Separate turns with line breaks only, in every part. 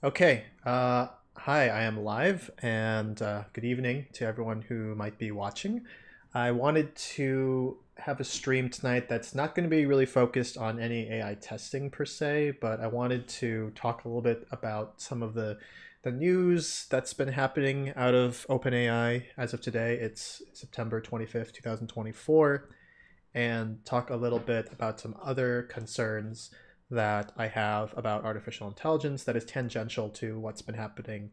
Okay. Hi, I am live, and good evening to everyone who might be watching. I wanted to have a stream tonight that's not going to be really focused on any AI testing per se, but I wanted to talk a little bit about some of the news that's been happening out of OpenAI as of today. It's September 25th, 2024, and talk a little bit about some other concerns that I have about artificial intelligence that is tangential to what's been happening.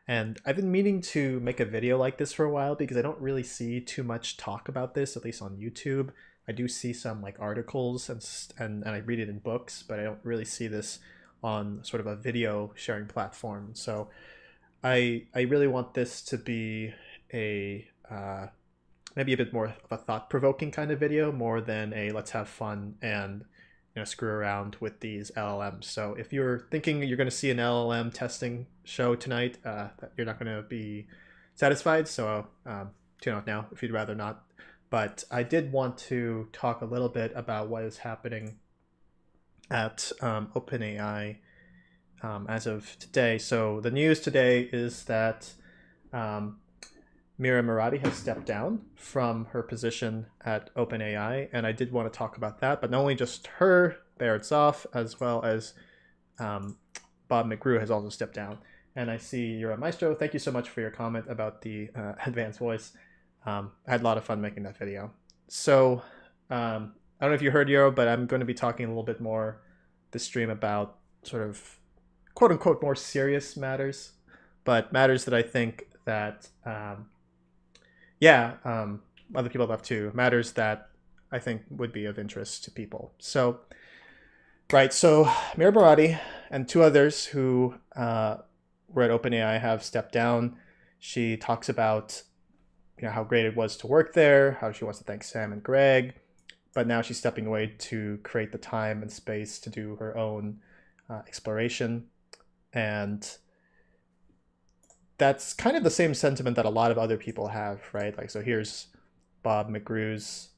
And I've been meaning to make a video like this for a while because I don't really see too much talk about this, at least on YouTube. I do see some like articles and I read it in books, but I don't really see this on sort of a video sharing platform. So I really want this to be a maybe a bit more of a thought-provoking kind of video more than a let's have fun and screw around with these LLMs. So if you're thinking you're going to see an LLM testing show tonight, you're not going to be satisfied. So tune out now if you'd rather not. But I did want to talk a little bit about what is happening at OpenAI as of today. So the news today is that um, Mira Murati has stepped down from her position at OpenAI, and I did want to talk about that, but not only just her, Barrett's off, as well as um, Bob McGrew has also stepped down. And I see you're a Maestro. Thank you so much for your comment about the advanced voice. I had a lot of fun making that video. So I don't know if you heard Euro, but I'm going to be talking a little bit more this stream about sort of quote unquote more serious matters, but matters that I think that yeah, other people have too, matters that I think would be of interest to people. So, right, so Mira Barati and two others who were at OpenAI have stepped down. She talks about how great it was to work there, how she wants to thank Sam and Greg, but now she's stepping away to create the time and space to do her own exploration. And that's kind of the same sentiment that a lot of other people have, right? Like, so here's Bob McGrew's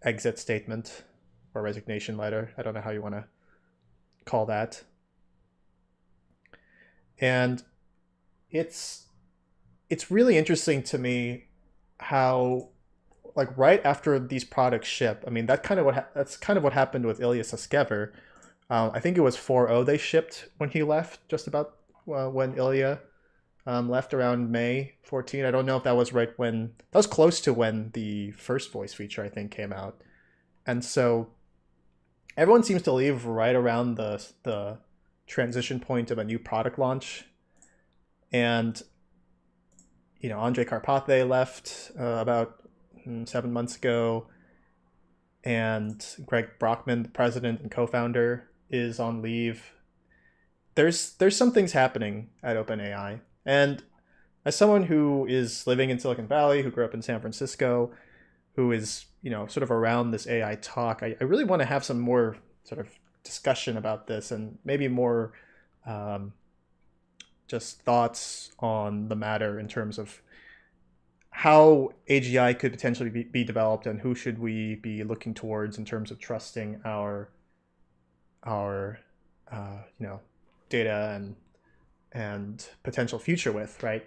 exit statement or resignation letter. I don't know how you want to call that. And it's really interesting to me how, like, right after these products ship, I mean, that's kind of what happened with Ilya Sutskever. I think it was 4.0 they shipped when he left, just about when Ilya left around May 14. I don't know if that was right when, that was close to when the first voice feature, I think, came out. And so everyone seems to leave right around the transition point of a new product launch. And, Andre Karpathy left about 7 months ago. And Greg Brockman, the president and co-founder, is on leave. There's some things happening at OpenAI. And as someone who is living in Silicon Valley, who grew up in San Francisco, who is, sort of around this AI talk, I really want to have some more sort of discussion about this and maybe more just thoughts on the matter in terms of how AGI could potentially be developed and who should we be looking towards in terms of trusting our data and potential future with, right?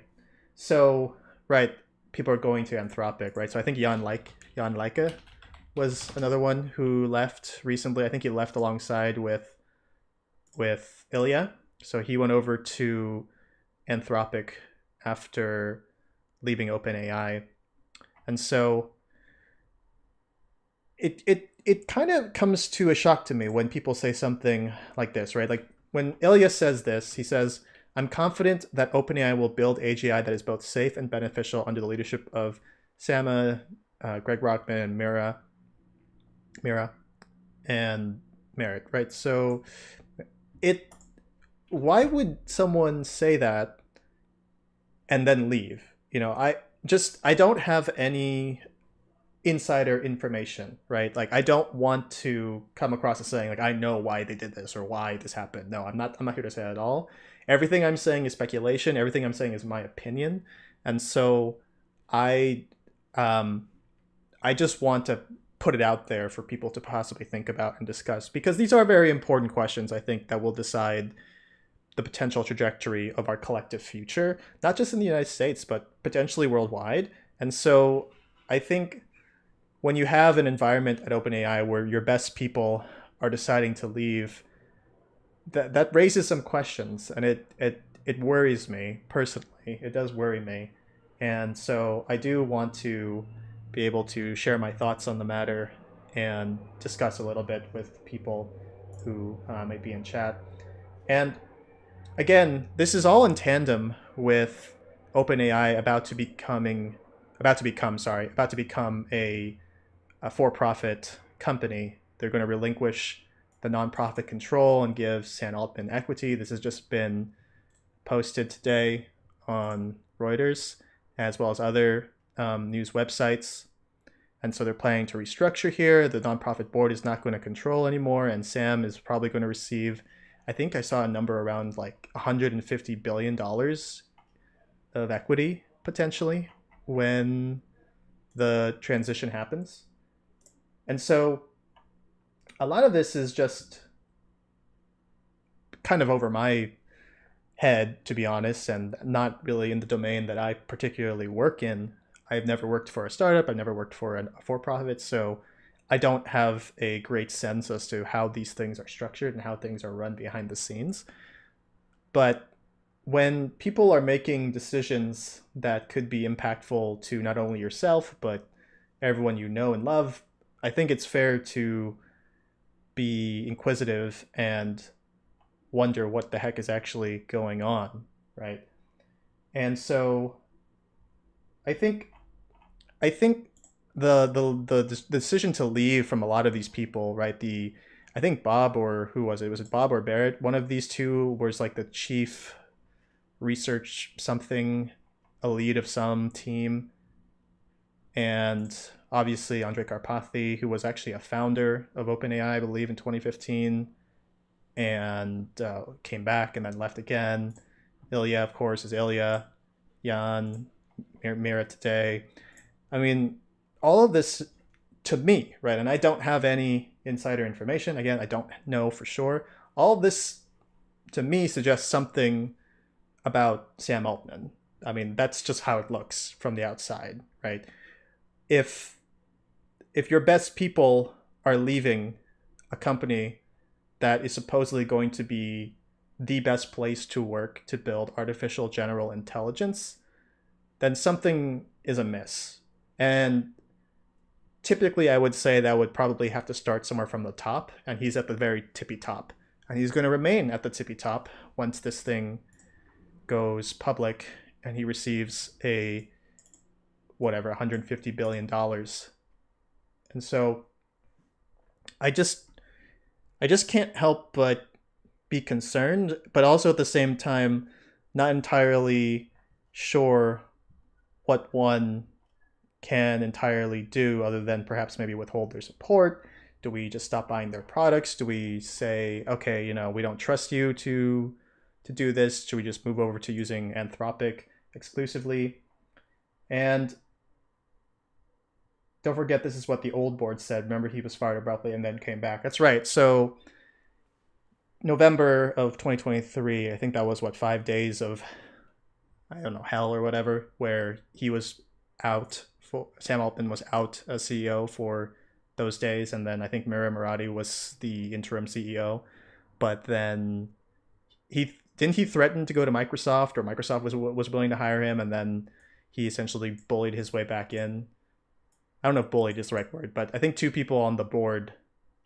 So, right, people are going to Anthropic, right? So I think Jan Leike was another one who left recently. I think he left alongside with Ilya. So he went over to Anthropic after leaving OpenAI. And so it kind of comes to a shock to me when people say something like this, right? Like when Ilya says this, he says, "I'm confident that OpenAI will build AGI that is both safe and beneficial under the leadership of Sama, Greg Brockman, and Mira, and Merritt," right? So why would someone say that and then leave? I don't have any insider information, right? Like I don't want to come across as saying like I know why they did this or why this happened. No, I'm not here to say that at all. Everything I'm saying is speculation. Everything I'm saying is my opinion. And so I I just want to put it out there for people to possibly think about and discuss because these are very important questions, I think, that will decide the potential trajectory of our collective future, not just in the United States, but potentially worldwide. And so I think when you have an environment at OpenAI where your best people are deciding to leave, that raises some questions, and it worries me personally. It does worry me, and so I do want to be able to share my thoughts on the matter and discuss a little bit with people who might be in chat. And again, this is all in tandem with OpenAI about to become a for-profit company. They're going to relinquish the nonprofit control and give Sam Altman equity. This has just been posted today on Reuters, as well as other news websites. And so they're planning to restructure here. The nonprofit board is not going to control anymore, and Sam is probably going to receive, I think I saw a number around like $150 billion of equity potentially when the transition happens. And so a lot of this is just kind of over my head, to be honest, and not really in the domain that I particularly work in. I've never worked for a startup. I've never worked for a for-profit, so I don't have a great sense as to how these things are structured and how things are run behind the scenes. But when people are making decisions that could be impactful to not only yourself, but everyone you know and love, I think it's fair to be inquisitive and wonder what the heck is actually going on, right? And so I think the decision to leave from a lot of these people, right? I think Bob, or who was it? Was it Bob or Barrett? One of these two was like the chief research something, a lead of some team, and obviously Andrej Karpathy, who was actually a founder of OpenAI, I believe, in 2015, and came back and then left again. Ilya, of course, is Ilya. Jan, Mira today. I mean, all of this to me, right? And I don't have any insider information. Again, I don't know for sure. All of this to me suggests something about Sam Altman. I mean, that's just how it looks from the outside, right? If your best people are leaving a company that is supposedly going to be the best place to work to build artificial general intelligence, then something is amiss. And typically I would say that would probably have to start somewhere from the top, and he's at the very tippy top. And he's going to remain at the tippy top once this thing goes public and he receives a whatever $150 billion. And so I just can't help but be concerned, but also at the same time not entirely sure what one can entirely do other than perhaps maybe withhold their support. Do we just stop buying their products? Do we say, okay, we don't trust you to do this? Should we just move over to using Anthropic exclusively? And don't forget, this is what the old board said. Remember, he was fired abruptly and then came back. That's right. So November of 2023, I think that was 5 days of, I don't know, hell or whatever, where he was out. Sam Altman was out as CEO for those days, and then I think Murati was the interim CEO. But then he threaten to go to Microsoft, or Microsoft was willing to hire him, and then he essentially bullied his way back in. I don't know if bullied is the right word, but I think 2 people on the board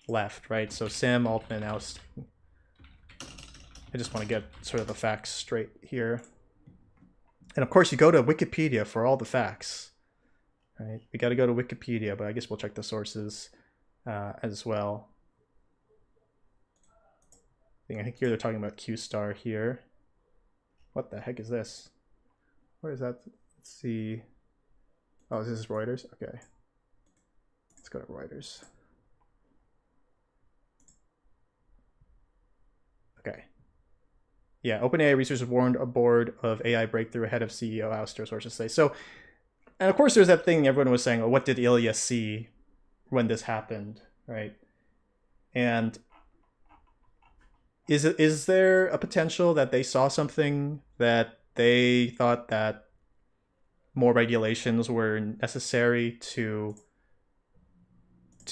left, right? So Sam Altman ousted. I just want to get sort of the facts straight here. And of course, you go to Wikipedia for all the facts, right? We got to go to Wikipedia, but I guess we'll check the sources as well. I think here they're talking about Q-Star here. What the heck is this? What is that? Let's see. Oh, this is Reuters? Okay. Let's go to Reuters. Okay. Yeah, OpenAI researchers warned a board of AI breakthrough ahead of CEO ouster, sources say. So, and of course there's that thing everyone was saying, oh, what did Ilya see when this happened, right? And is there a potential that they saw something that they thought that more regulations were necessary to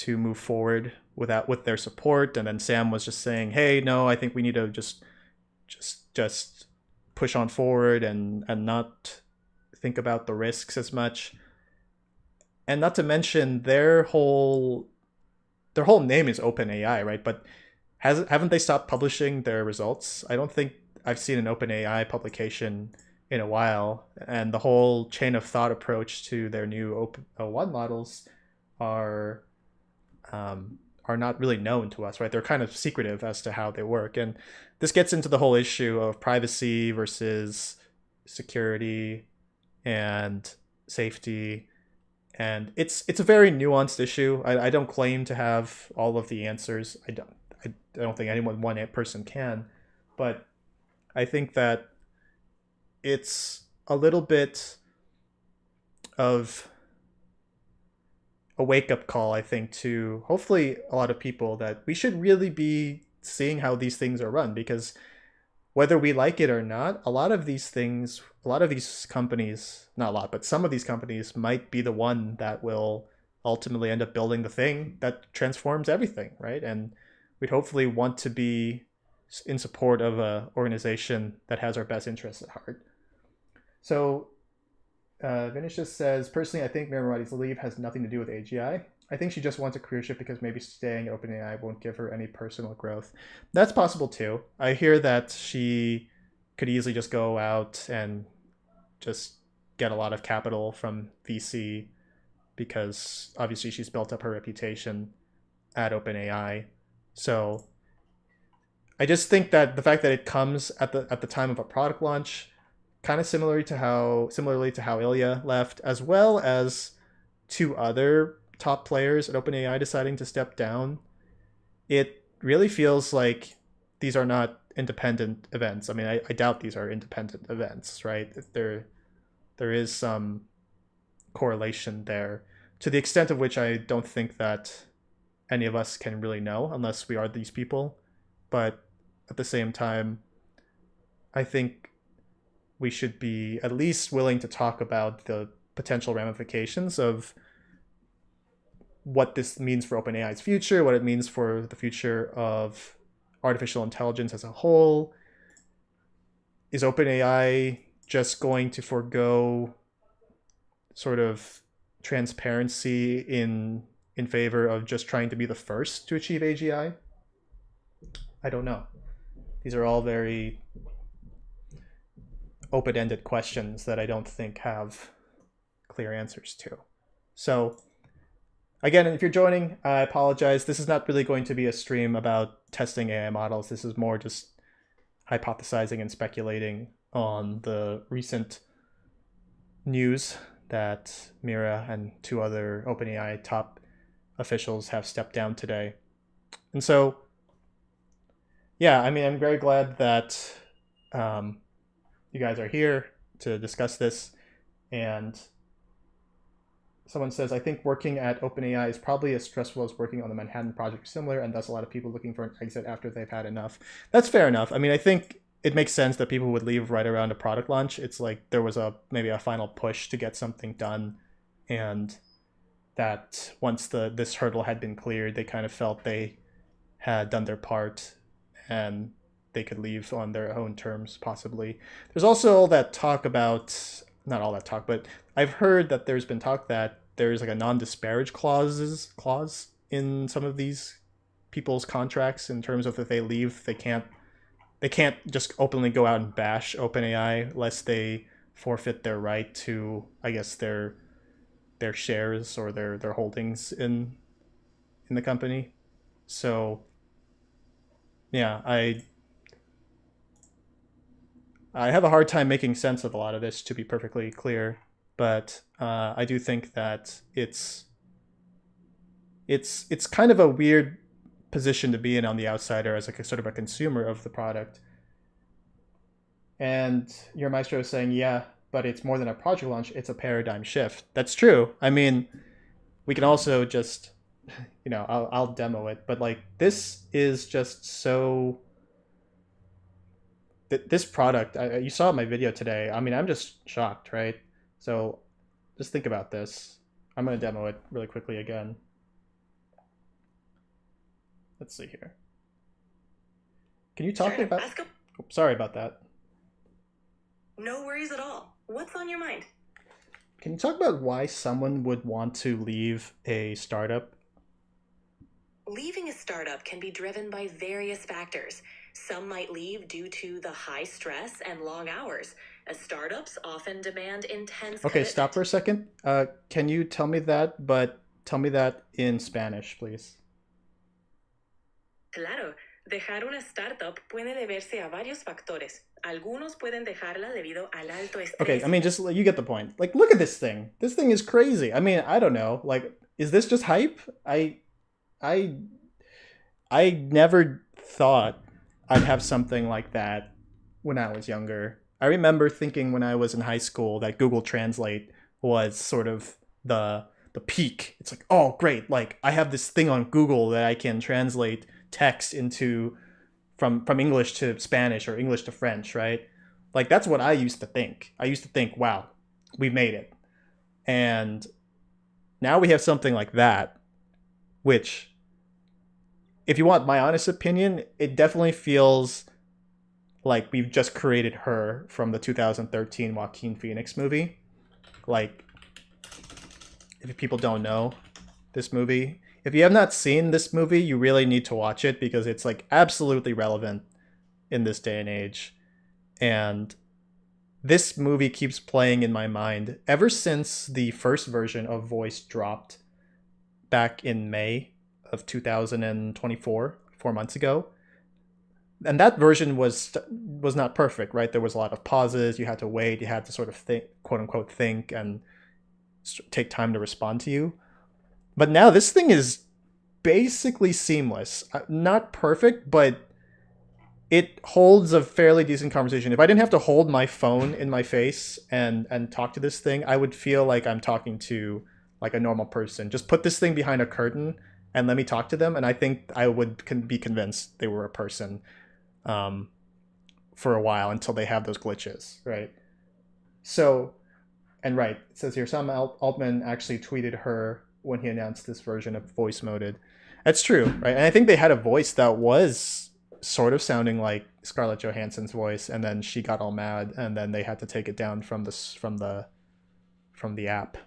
move forward with their support, and then Sam was just saying, "Hey, no, I think we need to just push on forward and not think about the risks as much." And not to mention their whole name is OpenAI, right? But haven't they stopped publishing their results? I don't think I've seen an OpenAI publication in a while, and the whole chain of thought approach to their new Open 1 models are are not really known to us, right? They're kind of secretive as to how they work, and this gets into the whole issue of privacy versus security and safety, and it's a very nuanced issue. I don't claim to have all of the answers. I don't think anyone one person can, but I think that it's a little bit of a wake up call, I think, to hopefully a lot of people that we should really be seeing how these things are run, because whether we like it or not, a lot of these companies, not a lot, but some of these companies might be the one that will ultimately end up building the thing that transforms everything, right? And we'd hopefully want to be in support of a organization that has our best interests at heart. So Vinicius says, personally, I think Murati's leave has nothing to do with AGI. I think she just wants a career shift because maybe staying at OpenAI won't give her any personal growth. That's possible too. I hear that she could easily just go out and just get a lot of capital from VC, because obviously she's built up her reputation at OpenAI. So I just think that the fact that it comes at the time of a product launch, kind of similarly to how Ilya left, as well as two other top players at OpenAI deciding to step down, it really feels like these are not independent events. I mean, I doubt these are independent events, right? There is some correlation there, to the extent of which I don't think that any of us can really know unless we are these people. But at the same time, I think we should be at least willing to talk about the potential ramifications of what this means for OpenAI's future, what it means for the future of artificial intelligence as a whole. Is OpenAI just going to forego sort of transparency in favor of just trying to be the first to achieve AGI? I don't know. These are all very open-ended questions that I don't think have clear answers to. So again, if you're joining, I apologize. This is not really going to be a stream about testing AI models. This is more just hypothesizing and speculating on the recent news that Mira and two other OpenAI top officials have stepped down today. And so, yeah, I mean, I'm very glad that you guys are here to discuss this. And someone says, I think working at OpenAI is probably as stressful as working on the Manhattan Project, similar, and thus a lot of people looking for an exit after they've had enough. That's fair enough. I mean, I think it makes sense that people would leave right around a product launch. It's like there was maybe a final push to get something done, and that once this hurdle had been cleared, they kind of felt they had done their part and they could leave on their own terms, possibly. There's also all that talk about, not all that talk, but I've heard that there's been talk that there's like a non-disparage clause in some of these people's contracts, in terms of if they leave, they can't just openly go out and bash OpenAI lest they forfeit their right to, I guess, their shares or their holdings in the company. So yeah, I have a hard time making sense of a lot of this, to be perfectly clear, but I do think that it's kind of a weird position to be in on the outsider, as like a sort of a consumer of the product. And your maestro is saying, yeah, but it's more than a project launch, it's a paradigm shift. That's true. I mean, we can also just, I'll demo it, but like, this is just so this product, you saw my video today. I mean, I'm just shocked, right? So just think about this. I'm going to demo it really quickly again. Let's see here. Can you talk about... Sorry about that.
No worries at all. What's on your mind?
Can you talk about why someone would want to leave a startup?
Leaving a startup can be driven by various factors. Some might leave due to the high stress and long hours, as startups often demand intense
Okay,
commitment.
stop for a second. Can you tell me that, but tell me that in Spanish, please?
Claro, dejar una startup puede deberse a varios factores. Algunos pueden dejarla debido al alto estrés.
Okay, I mean, just you get the point. Like, look at this thing. This thing is crazy. I mean, I don't know. Like, is this just hype? I never thought I'd have something like that when I was younger. I remember thinking when I was in high school that Google Translate was sort of the peak. It's like, oh, great. Like, I have this thing on Google that I can translate text into from English to Spanish or English to French, right? Like, that's what I used to think. I used to think, wow, we made it. And now we have something like that, which, if you want my honest opinion, it definitely feels like we've just created her from the 2013 Joaquin Phoenix movie. Like, if people don't know this movie, if you have not seen this movie, you really need to watch it because it's like absolutely relevant in this day and age. And this movie keeps playing in my mind ever since the first version of Voice dropped back in May of 2024, 4 months ago. And that version was not perfect, right? There was a lot of pauses. You had to wait. You had to sort of think, quote unquote, think and take time to respond to you. But now this thing is basically seamless. Not perfect, but it holds a fairly decent conversation. If I didn't have to hold my phone in my face and talk to this thing, I would feel like I'm talking to like a normal person. Just put this thing behind a curtain and let me talk to them, and I think I would be convinced they were a person for a while until they have those glitches, right? So, and right, it says here, Sam Altman actually tweeted her when he announced this version of voice moded. That's true, right? And I think they had a voice that was sort of sounding like Scarlett Johansson's voice, and then she got all mad, and then they had to take it down from the app.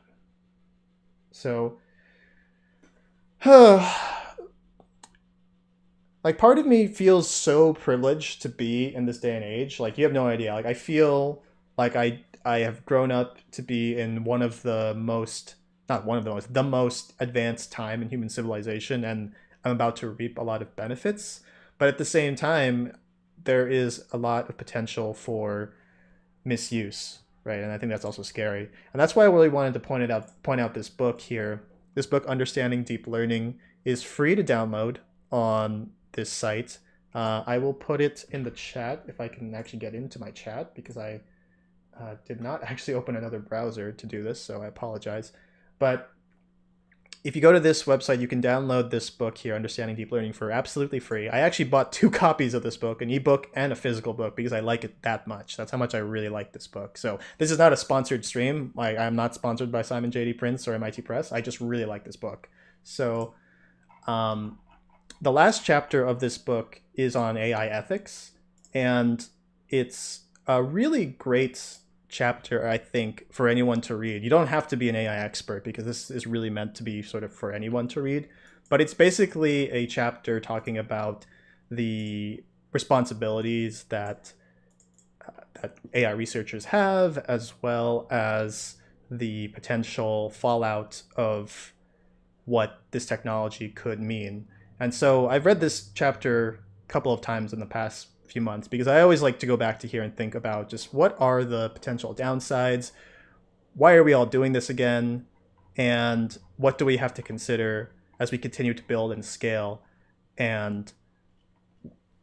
So, like, part of me feels so privileged to be in this day and age. Like, you have no idea. Like, I feel like I have grown up to be in one of the most, not one of the most, the most advanced time in human civilization, and I'm about to reap a lot of benefits. But at the same time, there is a lot of potential for misuse, right? And I think that's also scary. And that's why I really wanted to point out this book here. This book, Understanding Deep Learning, is free to download on this site. I will put it in the chat if I can actually get into my chat, because I did not actually open another browser to do this, so I apologize. But if you go to this website, you can download this book here, Understanding Deep Learning, for absolutely free. I actually bought 2 copies of this book, an ebook and a physical book, because I like it that much. That's how much I really like this book. So this is not a sponsored stream. Like, I'm not sponsored by Simon J.D. Prince or MIT Press. I just really like this book. So the last chapter of this book is on AI ethics, and it's a really great chapter, I think, for anyone to read. You don't have to be an AI expert, because this is really meant to be sort of for anyone to read. But it's basically a chapter talking about the responsibilities that AI researchers have, as well as the potential fallout of what this technology could mean. And so I've read this chapter a couple of times in the past few months, because I always like to go back to here and think about just what are the potential downsides, why are we all doing this again, and what do we have to consider as we continue to build and scale. And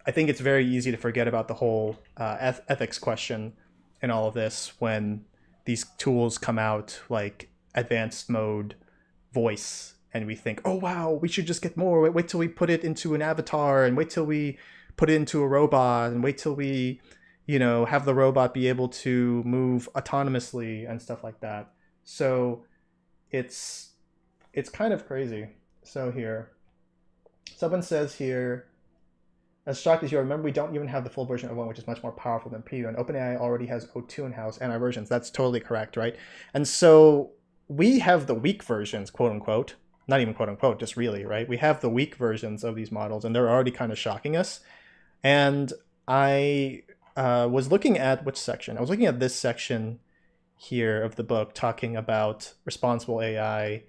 I think it's very easy to forget about the whole ethics question in all of this when these tools come out like advanced mode voice, and we think, oh wow, we should just get more. Wait till we put it into an avatar, and wait till we put it into a robot, and wait till we, have the robot be able to move autonomously and stuff like that. So it's it's kind of crazy. So here, someone says here, as shocked as you are, remember we don't even have the full version of one, which is much more powerful than preview. And OpenAI already has O2 in-house and our versions. That's totally correct, right? And so we have the weak versions, quote unquote. Not even quote unquote, just really, right? We have the weak versions of these models, and they're already kind of shocking us. And I was looking at which section? I was looking at this section here of the book talking about responsible AI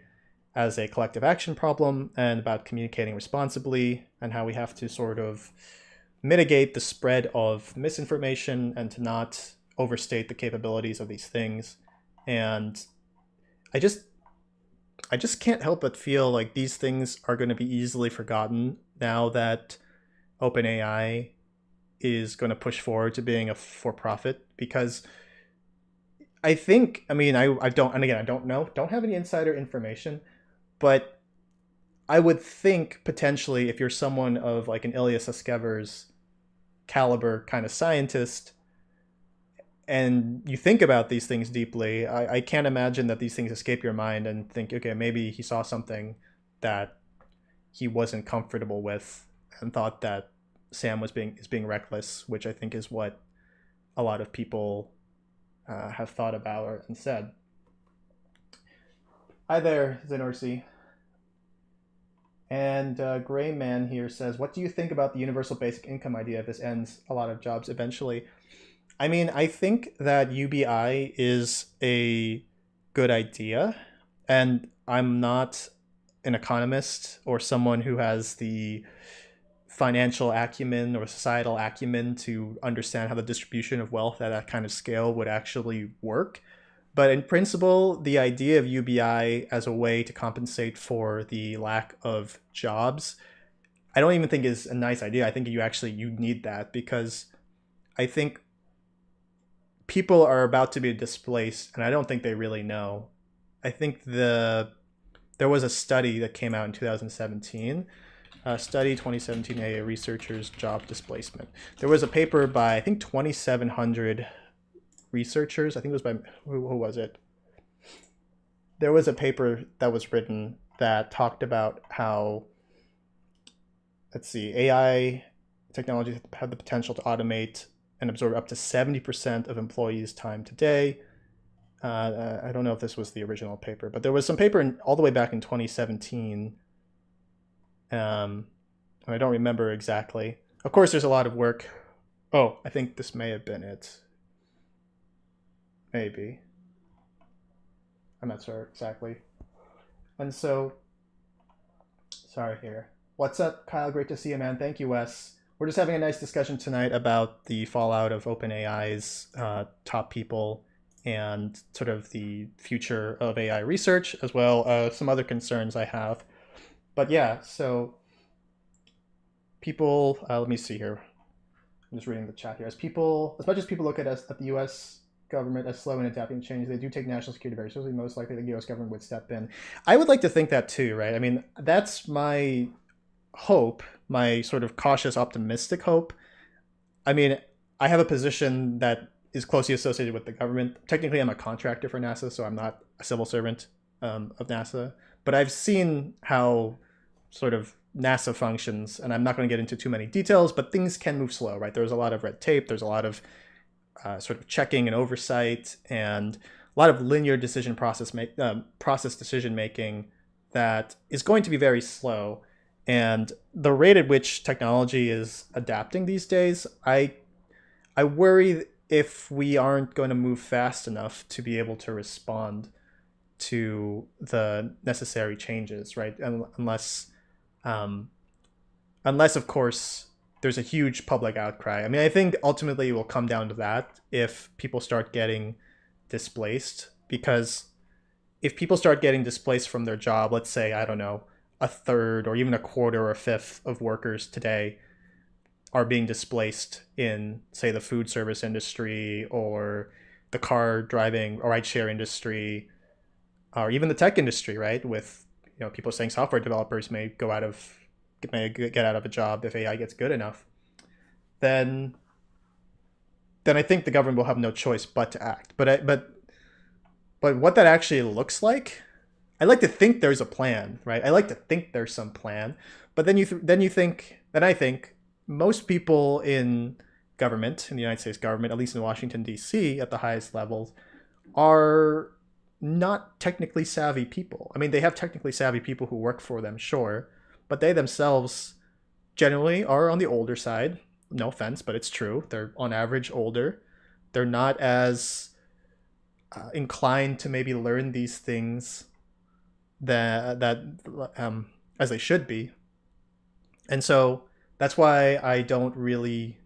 as a collective action problem and about communicating responsibly and how we have to sort of mitigate the spread of misinformation and to not overstate the capabilities of these things. And I just I just can't help but feel like these things are going to be easily forgotten now that OpenAI is going to push forward to being a for-profit, because I think, I mean, I don't, and again, I don't know, don't have any insider information, but I would think potentially if you're someone of like an Ilias Eskever's caliber kind of scientist and you think about these things deeply, I can't imagine that these things escape your mind and think, okay, maybe he saw something that he wasn't comfortable with and thought that Sam was being reckless, which I think is what a lot of people have thought about and said. Hi there, Zenorsi. And Gray Man here says, what do you think about the universal basic income idea if this ends a lot of jobs eventually? I mean, I think that UBI is a good idea, and I'm not an economist or someone who has the financial acumen or societal acumen to understand how the distribution of wealth at that kind of scale would actually work. But in principle, the idea of UBI as a way to compensate for the lack of jobs, I don't even think is a nice idea. I think you need that, because I think people are about to be displaced, and I don't think they really know. I think there was a study that came out in 2017, study 2017 A, researchers job displacement. There was a paper by I think 2,700 researchers. I think it was by who was it? There was a paper that was written that talked about how, let's see, AI technologies have the potential to automate and absorb up to 70% of employees' time today. I don't know if this was the original paper, but there was some paper all the way back in 2017. And I don't remember exactly. Of course, there's a lot of work. Oh, I think this may have been it. Maybe. I'm not sure exactly. And so, sorry here. What's up, Kyle? Great to see you, man. Thank you, Wes. We're just having a nice discussion tonight about the fallout of OpenAI's top people and sort of the future of AI research, as well as some other concerns I have. But yeah, so people, let me see here. I'm just reading the chat here. As much as people look at us at the U.S. government as slow in adapting to change, they do take national security very seriously. Most likely, the U.S. government would step in. I would like to think that too, right? I mean, that's my hope, my sort of cautious, optimistic hope. I mean, I have a position that is closely associated with the government. Technically, I'm a contractor for NASA, so I'm not a civil servant of NASA. But I've seen how sort of NASA functions, and I'm not going to get into too many details, but things can move slow, right? There's a lot of red tape. There's a lot of sort of checking and oversight, and a lot of linear process decision making that is going to be very slow. And the rate at which technology is adapting these days, I worry if we aren't going to move fast enough to be able to respond to the necessary changes, right? Unless of course there's a huge public outcry. I mean, I think ultimately it will come down to that if people start getting displaced, because if people start getting displaced from their job, let's say, I don't know, a third or even a quarter or a fifth of workers today are being displaced in, say, the food service industry or the car driving or rideshare industry, or even the tech industry, right? With people saying software developers may get out of a job if AI gets good enough, then then I think the government will have no choice but to act. But what that actually looks like, I like to think there's a plan, right? I like to think there's some plan, but then I think most people in government, in the United States government, at least in Washington D.C. at the highest levels, are not technically savvy people. I mean, they have technically savvy people who work for them, sure, but they themselves generally are on the older side. No offense, but it's true. They're on average older. They're not as inclined to maybe learn these things that as they should be, and so that's why I don't really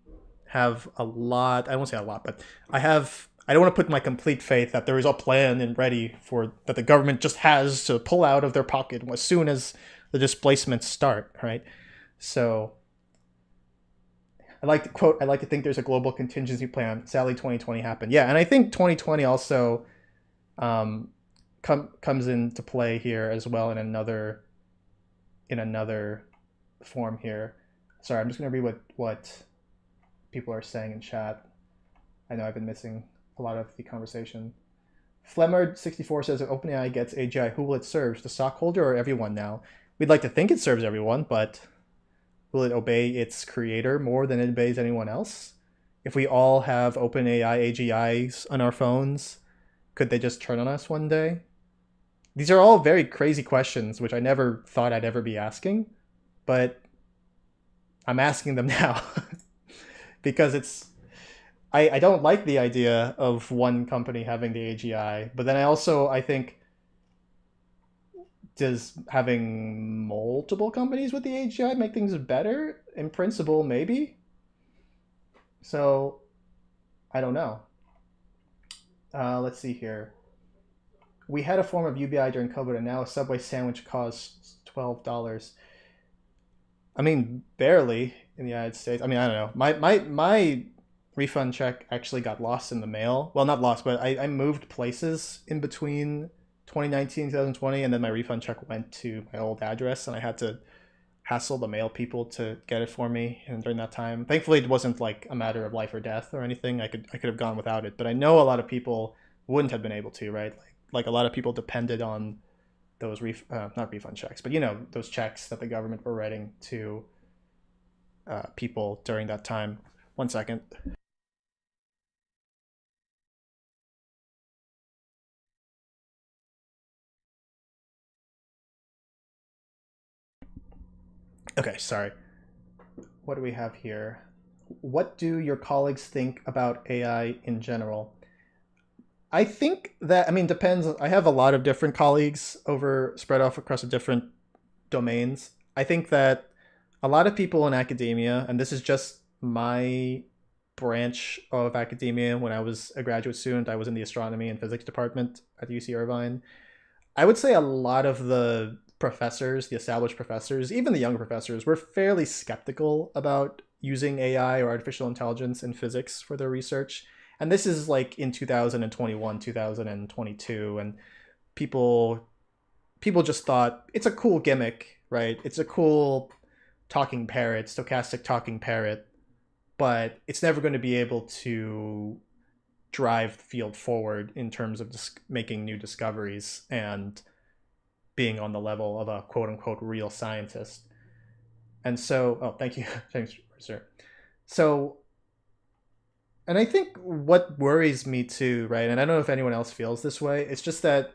have a lot. I won't say a lot, but I have. I don't want to put my complete faith that there is a plan and ready for that the government just has to pull out of their pocket as soon as the displacements start, right? So I like to quote. I like to think there's a global contingency plan. Sadly, 2020 happened. Yeah, and I think 2020 also um, comes into play here as well in another form here. Sorry, I'm just going to read what people are saying in chat. I know I've been missing a lot of the conversation. Flemard64 says if OpenAI gets AGI, who will it serve? The stockholder or everyone now? We'd like to think it serves everyone, but will it obey its creator more than it obeys anyone else? If we all have OpenAI AGIs on our phones, could they just turn on us one day? These are all very crazy questions, which I never thought I'd ever be asking, but I'm asking them now because I don't like the idea of one company having the AGI, but then I think does having multiple companies with the AGI make things better? In principle, maybe. So I don't know. Let's see here. We had a form of UBI during COVID, and now a Subway sandwich costs $12. I mean, barely in the United States. I mean, I don't know. My refund check actually got lost in the mail. Well, not lost, but I moved places in between 2019 and 2020, and then my refund check went to my old address, and I had to hassle the mail people to get it for me. And during that time, thankfully, it wasn't like a matter of life or death or anything. I could have gone without it, but I know a lot of people wouldn't have been able to, right? Like a lot of people depended on those not refund checks, but those checks that the government were writing to people during that time. 1 second. Okay, sorry. What do we have here? What do your colleagues think about AI in general? I think that, I mean, depends. I have a lot of different colleagues over spread off across the different domains. I think that a lot of people in academia, and this is just my branch of academia. When I was a graduate student, I was in the astronomy and physics department at UC Irvine. I would say a lot of the professors, the established professors, even the younger professors, were fairly skeptical about using AI or artificial intelligence in physics for their research. And this is like in 2021, 2022, and people people just thought it's a cool gimmick, right? It's a cool talking parrot, stochastic talking parrot, but it's never going to be able to drive the field forward in terms of making new discoveries and being on the level of a quote unquote real scientist. And so, oh, thank you. Thanks, sir. So, and I think what worries me too, right? And I don't know if anyone else feels this way. It's just that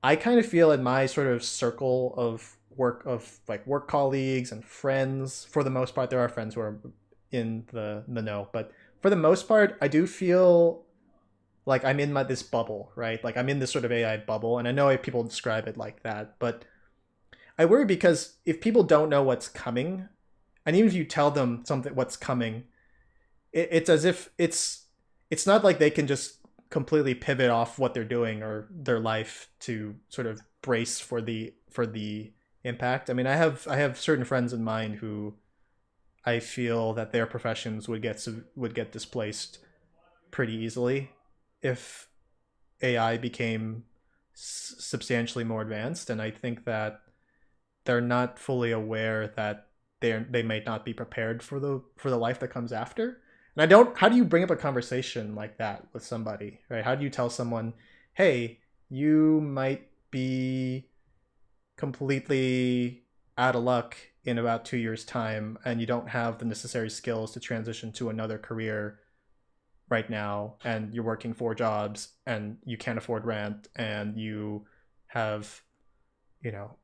I kind of feel in my sort of circle of work, of like work colleagues and friends, for the most part, there are friends who are in the know, but for the most part, I do feel like I'm in this bubble, right? Like I'm in this sort of AI bubble, and I know people describe it like that, but I worry because if people don't know what's coming, and even if you tell them something what's coming, it's as if it's not like they can just completely pivot off what they're doing or their life to sort of brace for the impact. I mean, I have certain friends in mind who I feel that their professions would get displaced pretty easily if AI became substantially more advanced, and I think that they're not fully aware that they might not be prepared for the life that comes after. And I don't. How do you bring up a conversation like that with somebody, right? How do you tell someone, hey, you might be completely out of luck in about 2 years' time, and you don't have the necessary skills to transition to another career right now, and you're working 4 jobs, and you can't afford rent, and you have, you know,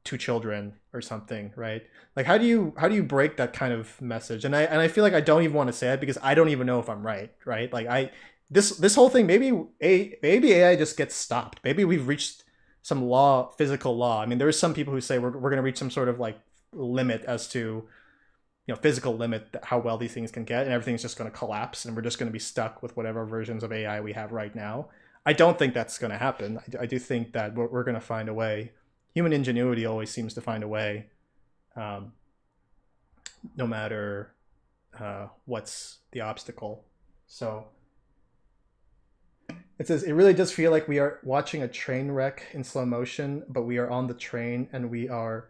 2 children or something, right? Like how do you break that kind of message? And I feel like I don't even want to say it because I don't even know if I'm right? Like I this whole thing, maybe AI just gets stopped. Maybe we've reached some law, physical law. I mean, there is some people who say we're going to reach some sort of like limit as to, physical limit how well these things can get, and everything's just going to collapse, and we're just going to be stuck with whatever versions of AI we have right now. I don't think that's going to happen. I do think that we're going to find a way. Human ingenuity always seems to find a way, um, no matter what's the obstacle. So it says it really does feel like we are watching a train wreck in slow motion, but we are on the train and we are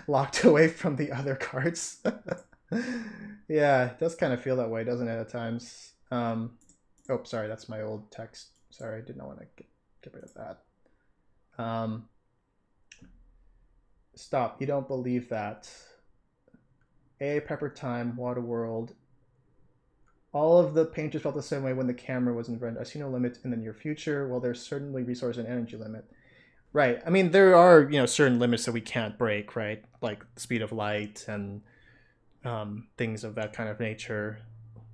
locked away from the other cars. Yeah, it does kind of feel that way, doesn't it, at times? Oh, sorry, that's my old text. Sorry, I did not want to get rid of that. Stop, you don't believe that. A Pepper Time, Waterworld. All of the painters felt the same way when the camera was invented. I see no limit in the near future. Well, there's certainly resource and energy limit. Right. I mean, there are, certain limits that we can't break, right? Like the speed of light and things of that kind of nature,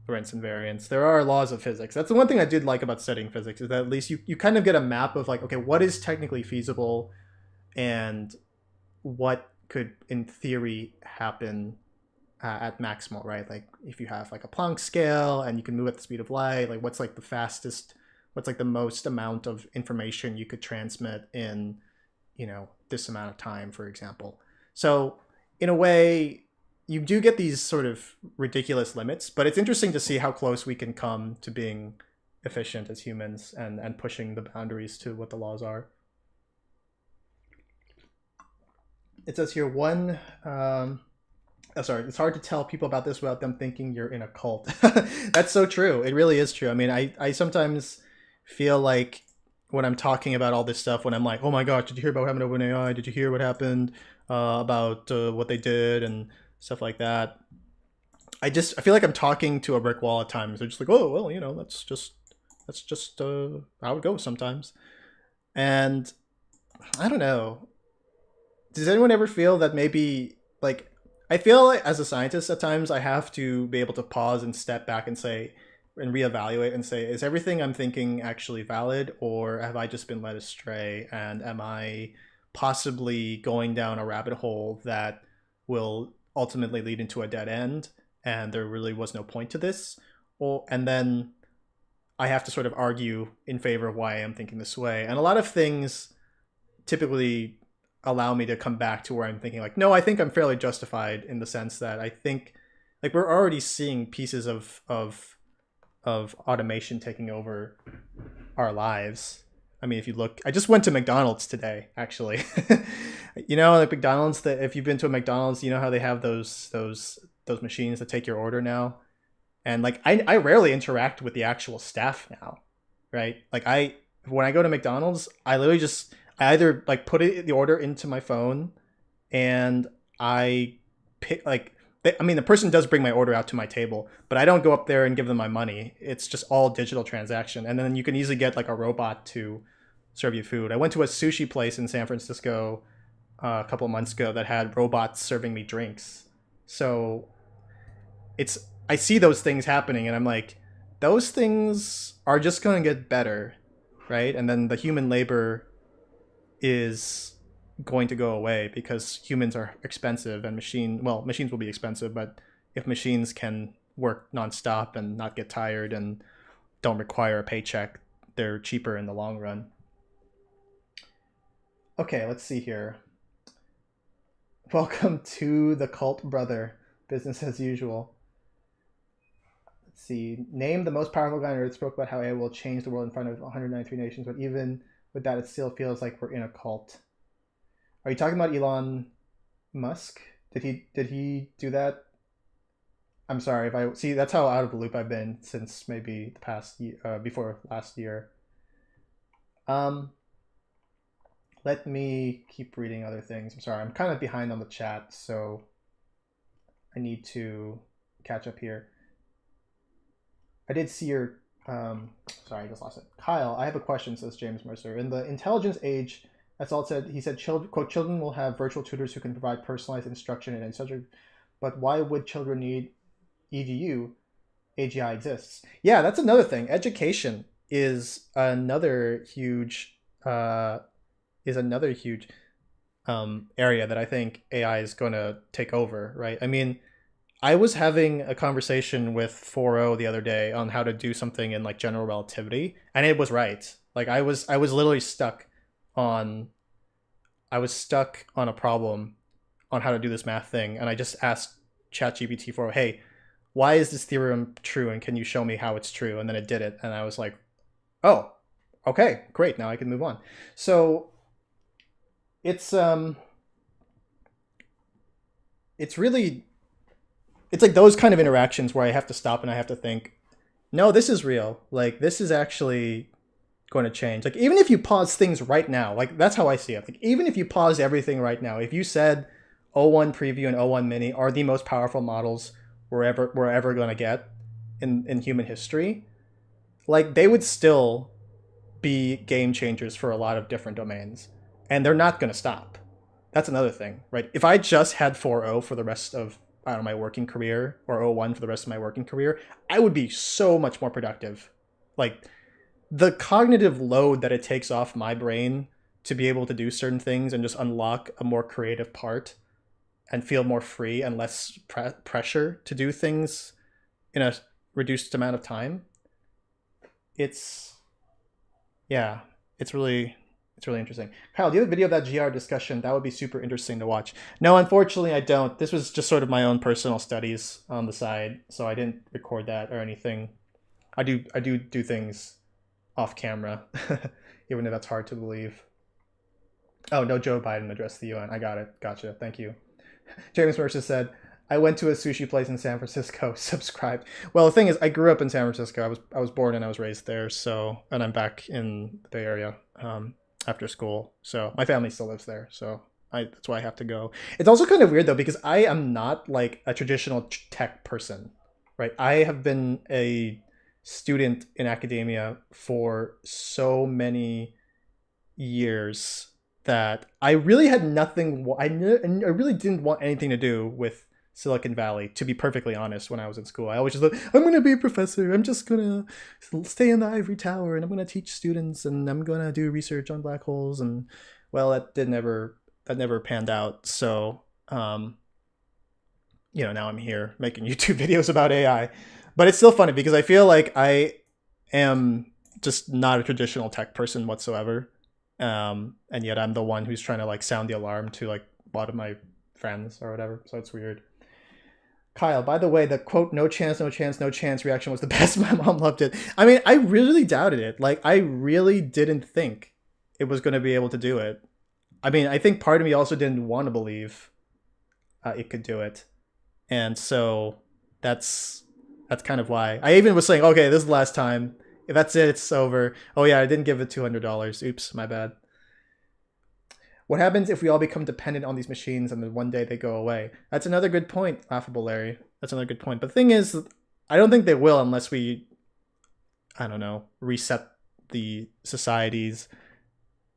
Lorentz invariance. There are laws of physics. That's the one thing I did like about studying physics, is that at least you kind of get a map of like, okay, what is technically feasible and what could, in theory, happen at maximal, right? Like if you have like a Planck scale and you can move at the speed of light, like what's like the fastest, what's like the most amount of information you could transmit in, this amount of time, for example. So in a way, you do get these sort of ridiculous limits, but it's interesting to see how close we can come to being efficient as humans and pushing the boundaries to what the laws are. It says here sorry, it's hard to tell people about this without them thinking you're in a cult. That's so true. It really is true. I mean, I sometimes feel like when I'm talking about all this stuff, when I'm like, oh my gosh, did you hear about what happened to OpenAI? Did you hear what happened about what they did and stuff like that? I feel like I'm talking to a brick wall at times. They're just like, oh well, that's just how it goes sometimes. And I don't know. Does anyone ever feel that maybe like I feel like as a scientist at times I have to be able to pause and step back and say and reevaluate and say, is everything I'm thinking actually valid, or have I just been led astray, and am I possibly going down a rabbit hole that will ultimately lead into a dead end and there really was no point to this? Or and then I have to sort of argue in favor of why I am thinking this way. And a lot of things typically allow me to come back to where I'm thinking like, no, I think I'm fairly justified, in the sense that I think like we're already seeing pieces of automation taking over our lives. I mean, if you look, I just went to McDonald's today, actually. Like McDonald's, that if you've been to a McDonald's, you know how they have those machines that take your order now, and like I rarely interact with the actual staff now, right? Like when I go to McDonald's, I literally just I either like put the order into my phone, and I pick like I mean the person does bring my order out to my table, but I don't go up there and give them my money. It's just all digital transaction, and then you can easily get like a robot to serve you food. I went to a sushi place in San Francisco a couple of months ago that had robots serving me drinks. So it's I see those things happening, and I'm like, those things are just going to get better, right? And then the human labor is going to go away because humans are expensive, and machines will be expensive, but if machines can work nonstop and not get tired and don't require a paycheck, they're cheaper in the long run. Okay, let's see here. Welcome to the cult, brother. Business as usual. Let's see. Name the most powerful guy on earth. Spoke about how AI will change the world in front of 193 nations, but even with that, it still feels like we're in a cult. Are you talking about Elon Musk? Did he do that? I'm sorry if I see. That's how out of the loop I've been since maybe the past year, before last year. Um, Let me keep reading other things. I'm sorry, I'm kind of behind on the chat, so I need to catch up here. I did see your. Sorry, I just lost it. Kyle, I have a question, says James Mercer. In the intelligence age, that's all it said. He said, "Children, quote, children will have virtual tutors who can provide personalized instruction and etc." But why would children need EDU? AGI exists. Yeah, that's another thing. Education is another huge uh, area that I think AI is going to take over. Right? I mean, I was having a conversation with 4.0 the other day on how to do something in like general relativity, and it was right. Like I was literally on stuck on a problem on how to do this math thing, and I just asked ChatGPT for, hey, why is this theorem true, and can you show me how it's true? And then it did it, and I was like, oh, okay, great, now I can move on. So it's it's really it's like those kind of interactions where I have to stop and I have to think, no, this is real. Like this is actually going to change. Like even if you pause things right now, like that's how I see it. Like even if you pause everything right now, if you said O1 Preview and O1 Mini are the most powerful models we're ever going to get in human history, like they would still be game changers for a lot of different domains, and they're not going to stop. That's another thing, right? If I just had 4.0 for the rest of, I don't know, my working career, or O1 for the rest of my working career, I would be so much more productive. Like the cognitive load that it takes off my brain to be able to do certain things and just unlock a more creative part and feel more free and less pressure to do things in a reduced amount of time. It's yeah, it's really interesting. Kyle, do you have a video of that GR discussion? That would be super interesting to watch. No, unfortunately, I don't. This was just sort of my own personal studies on the side, so I didn't record that or anything. I do things off camera, even if that's hard to believe. Oh, no, Joe Biden addressed the UN. I got it. Gotcha. Thank you. James Mercer said, I went to a sushi place in San Francisco. Subscribed. Well, the thing is, I grew up in San Francisco. I was born and I was raised there. So, and I'm back in the Bay Area after school. So my family still lives there. So that's why I have to go. It's also kind of weird though because I am not like a traditional tech person, right? I have been a student in academia for so many years that I really had nothing. I really didn't want anything to do with Silicon Valley, to be perfectly honest. When I was in school, I always just thought, I'm going to be a professor. I'm just going to stay in the ivory tower and I'm going to teach students and I'm going to do research on black holes. And well, that never panned out. So, now I'm here making YouTube videos about AI, but it's still funny because I feel like I am just not a traditional tech person whatsoever. And yet I'm the one who's trying to like sound the alarm to like a lot of my friends or whatever. So it's weird. Kyle, by the way, the quote, no chance, no chance, no chance reaction was the best. My mom loved it. I mean, I really doubted it. Like, I really didn't think it was going to be able to do it. I mean, I think part of me also didn't want to believe it could do it. And so that's kind of why. I even was saying, okay, this is the last time. If that's it, it's over. Oh, yeah, I didn't give it $200. Oops, my bad. What happens if we all become dependent on these machines and then one day they go away? That's another good point, Laughable Larry. That's another good point. But the thing is, I don't think they will unless we, I don't know, reset the societies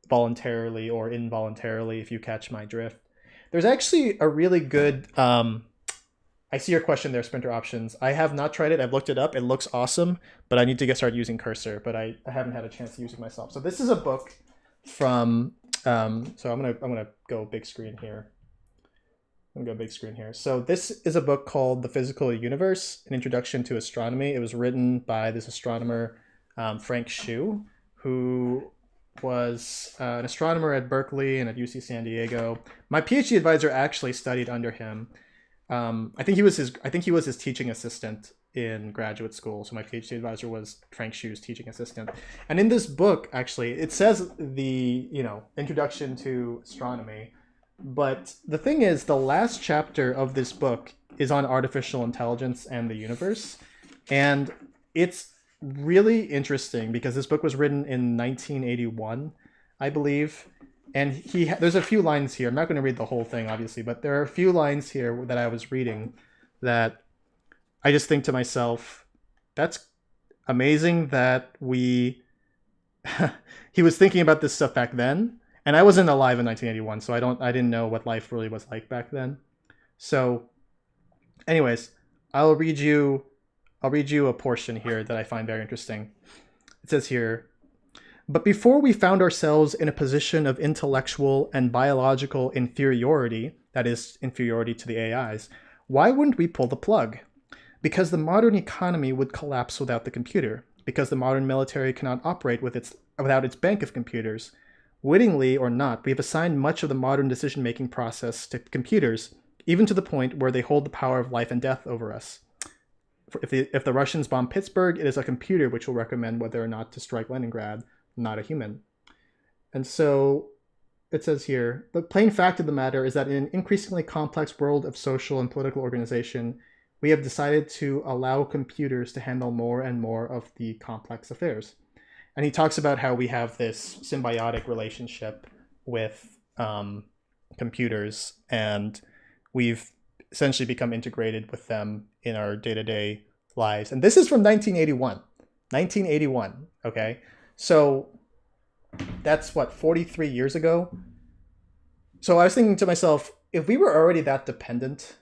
voluntarily or involuntarily, if you catch my drift. There's actually a really good... I see your question there, Sprinter Options. I have not tried it. I've looked it up. It looks awesome, but I need to get started using Cursor, but I haven't had a chance to use it myself. So this is a book from... so I'm gonna go big screen here. I'm gonna go big screen here. So this is a book called The Physical Universe: An Introduction to Astronomy. It was written by this astronomer, Frank Hsu, who was an astronomer at Berkeley and at UC San Diego. My PhD advisor actually studied under him. I think he was his teaching assistant in graduate school. So my PhD advisor was Frank Hsu's teaching assistant. And in this book, actually, it says the, introduction to astronomy. But the thing is, the last chapter of this book is on artificial intelligence and the universe. And it's really interesting because this book was written in 1981, I believe. And there's a few lines here. I'm not going to read the whole thing, obviously, but there are a few lines here that I was reading that I just think to myself, that's amazing that we he was thinking about this stuff back then, and I wasn't alive in 1981, so I didn't know what life really was like back then. So anyways, I'll read you a portion here that I find very interesting. It says here, but before we found ourselves in a position of intellectual and biological inferiority, that is inferiority to the AIs, why wouldn't we pull the plug? Because the modern economy would collapse without the computer, because the modern military cannot operate without its bank of computers. Wittingly or not, we have assigned much of the modern decision-making process to computers, even to the point where they hold the power of life and death over us. If the Russians bomb Pittsburgh, it is a computer which will recommend whether or not to strike Leningrad, not a human. And so it says here, the plain fact of the matter is that in an increasingly complex world of social and political organization, we have decided to allow computers to handle more and more of the complex affairs. And he talks about how we have this symbiotic relationship with computers, and we've essentially become integrated with them in our day-to-day lives. And this is from 1981. 1981, okay? So that's what, 43 years ago? So I was thinking to myself, if we were already that dependent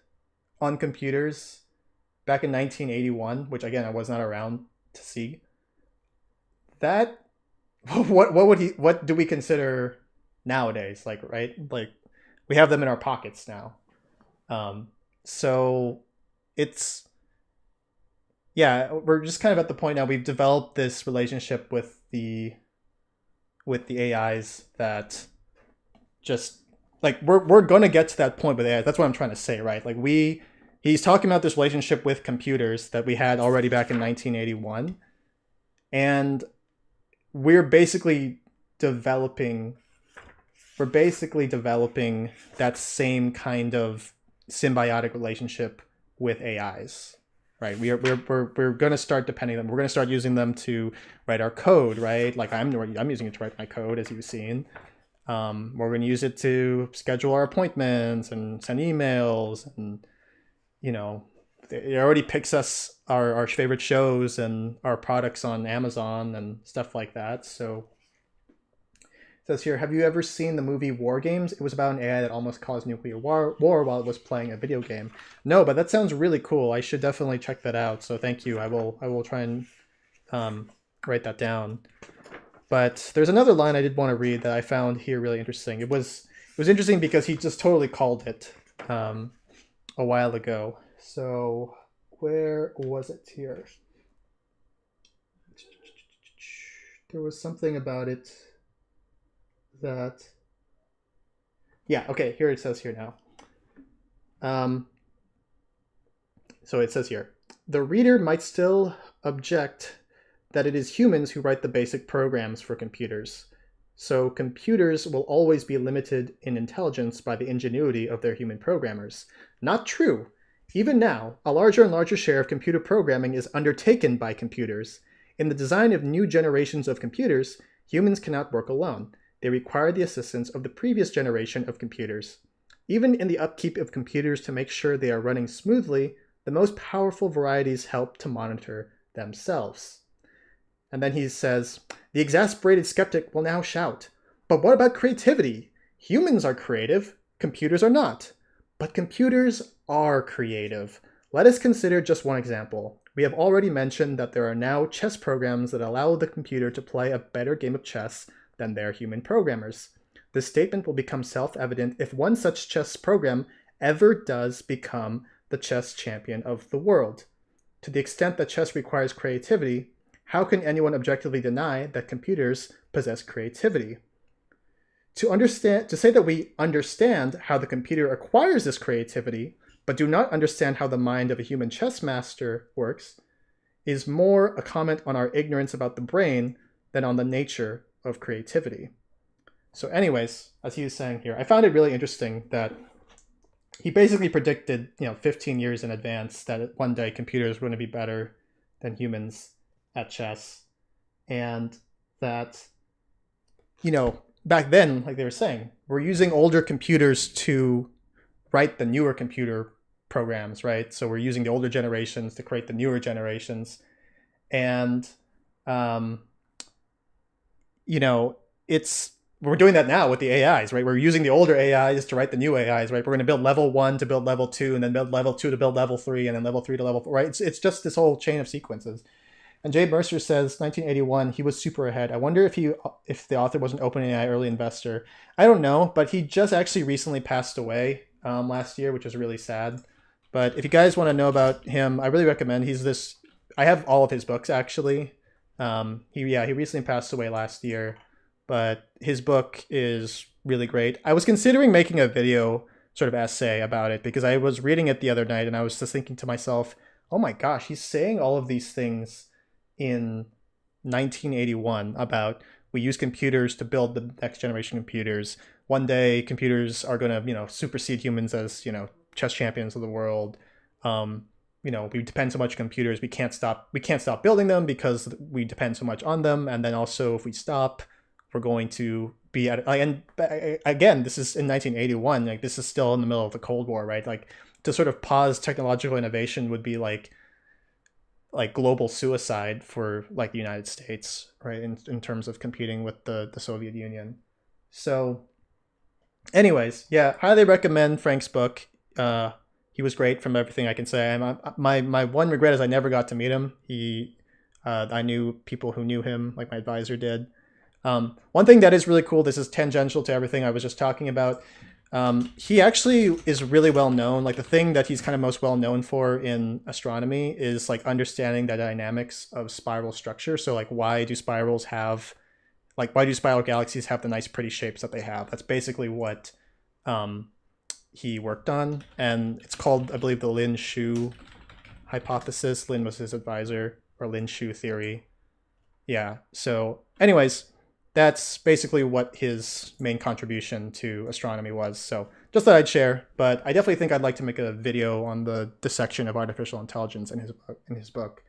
on computers back in 1981, which again I was not around to see, that what do we consider nowadays? Like, right? Like, we have them in our pockets now. So it's, yeah, we're just kind of at the point now, we've developed this relationship with the AIs that just, like, we're gonna get to that point with AI. That's what I'm trying to say, right? Like, he's talking about this relationship with computers that we had already back in 1981, and we're basically developing that same kind of symbiotic relationship with AIs, right? We're going to start depending on them. We're going to start using them to write our code, right? Like I'm using it to write my code, as you've seen. We're going to use it to schedule our appointments and send emails, and it already picks us our favorite shows and our products on Amazon and stuff like that. So it says here, have you ever seen the movie War Games? It was about an AI that almost caused nuclear war while it was playing a video game. No, but that sounds really cool. I should definitely check that out. So thank you. I will try and write that down. But there's another line I did want to read that I found here really interesting. It was interesting because he just totally called it a while ago. So where was it here? There was something about it that, yeah, okay, here it says here now. So it says here, the reader might still object that it is humans who write the basic programs for computers. So computers will always be limited in intelligence by the ingenuity of their human programmers. Not true. Even now, a larger and larger share of computer programming is undertaken by computers. In the design of new generations of computers, humans cannot work alone. They require the assistance of the previous generation of computers. Even in the upkeep of computers to make sure they are running smoothly, the most powerful varieties help to monitor themselves. And then he says, the exasperated skeptic will now shout, but what about creativity? Humans are creative, computers are not. But computers are creative. Let us consider just one example. We have already mentioned that there are now chess programs that allow the computer to play a better game of chess than their human programmers. This statement will become self-evident if one such chess program ever does become the chess champion of the world. To the extent that chess requires creativity, how can anyone objectively deny that computers possess creativity? To say that we understand how the computer acquires this creativity, but do not understand how the mind of a human chess master works, is more a comment on our ignorance about the brain than on the nature of creativity. So anyways, as he was saying here, I found it really interesting that he basically predicted, 15 years in advance that one day computers were going to be better than humans at chess, and that, back then, like they were saying, we're using older computers to write the newer computer programs, right? So we're using the older generations to create the newer generations, and um, you know, it's we're doing that now with the AIs, right? We're using the older AIs to write the new AIs, right? We're going to build level 1 to build level 2, and then build level 2 to build level 3, and then level 3 to level 4, right? It's just this whole chain of sequences. And Jay Mercer says 1981, he was super ahead. I wonder if the author was an OpenAI early investor. I don't know, but he just actually recently passed away last year, which was really sad. But if you guys want to know about him, I really recommend. He's this. I have all of his books actually. He recently passed away last year, but his book is really great. I was considering making a video sort of essay about it because I was reading it the other night and I was just thinking to myself, oh my gosh, he's saying all of these things in 1981 about we use computers to build the next generation computers. One day computers are going to, supersede humans as, chess champions of the world. We depend so much on computers, we can't stop building them because we depend so much on them. And then also if we stop, we're going to be at, and again, this is in 1981, like this is still in the middle of the Cold War, right? Like to sort of pause technological innovation would be like global suicide for like the United States, right? In terms of competing with the Soviet Union. So anyways, yeah, highly recommend Frank's book. He was great from everything I can say. My one regret is I never got to meet him. I knew people who knew him, like my advisor did. One thing that is really cool, this is tangential to everything I was just talking about. He actually is really well known. Like the thing that he's kind of most well known for in astronomy is like understanding the dynamics of spiral structure. So like why do spiral galaxies have the nice pretty shapes that they have? That's basically what he worked on, and it's called, I believe, the Lin-Shu hypothesis. Lin was his advisor, or Lin-Shu theory. Yeah. So anyways, that's basically what his main contribution to astronomy was. So just thought I'd share, but I definitely think I'd like to make a video on the dissection of artificial intelligence in his book.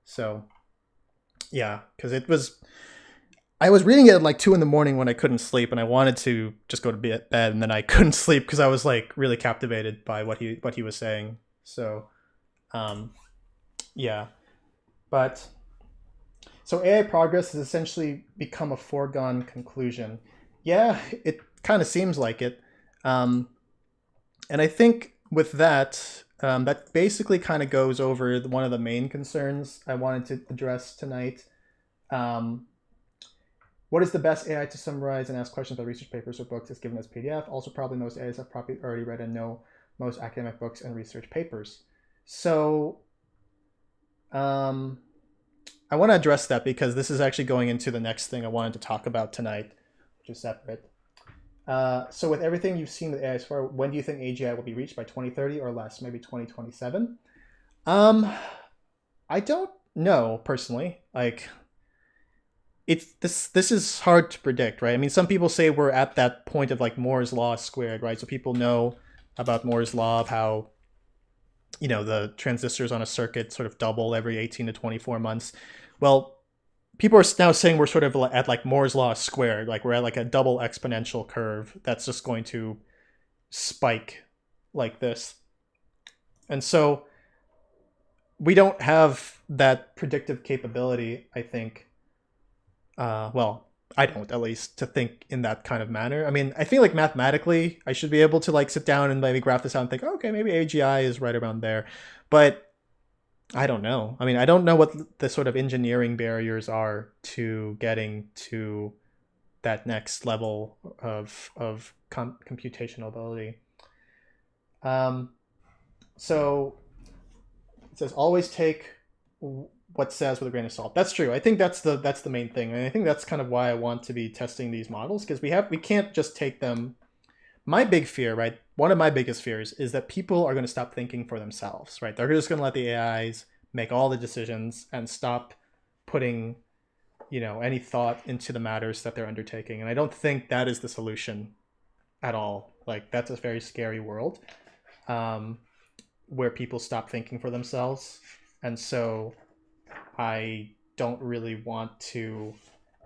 So yeah, because I was reading it at like 2 a.m. when I couldn't sleep, and I wanted to just go to bed, and then I couldn't sleep because I was like really captivated by what he was saying. So yeah, but so AI progress has essentially become a foregone conclusion. Yeah, it kind of seems like it. Um, and I think with that, that basically kind of goes over one of the main concerns I wanted to address tonight. Um, what is the best AI to summarize and ask questions about research papers or books is given as PDF? Also, probably most AIs have probably already read and know most academic books and research papers. So I want to address that because this is actually going into the next thing I wanted to talk about tonight, which is separate. So with everything you've seen with AI so far, when do you think AGI will be reached? By 2030 or less? Maybe 2027? I don't know personally. Like, it's this is hard to predict, right? I mean, some people say we're at that point of like Moore's law squared, right? So people know about Moore's law of how the transistors on a circuit sort of double every 18 to 24 months. Well, people are now saying we're sort of at like Moore's law squared, like we're at like a double exponential curve that's just going to spike like this. And so we don't have that predictive capability, I think. Well, I don't, at least, to think in that kind of manner. I mean, I feel like mathematically I should be able to like sit down and maybe graph this out and think, oh, okay, maybe AGI is right around there. But I don't know. I mean, I don't know what the sort of engineering barriers are to getting to that next level of computational ability. So it says always take what says with a grain of salt. That's true. I think that's the main thing, and I think that's kind of why I want to be testing these models, because we can't just take them. My big fear, right? One of my biggest fears is that people are going to stop thinking for themselves, right? They're just going to let the AIs make all the decisions and stop putting, any thought into the matters that they're undertaking. And I don't think that is the solution at all. Like, that's a very scary world. um, where people stop thinking for themselves. And so I don't really want to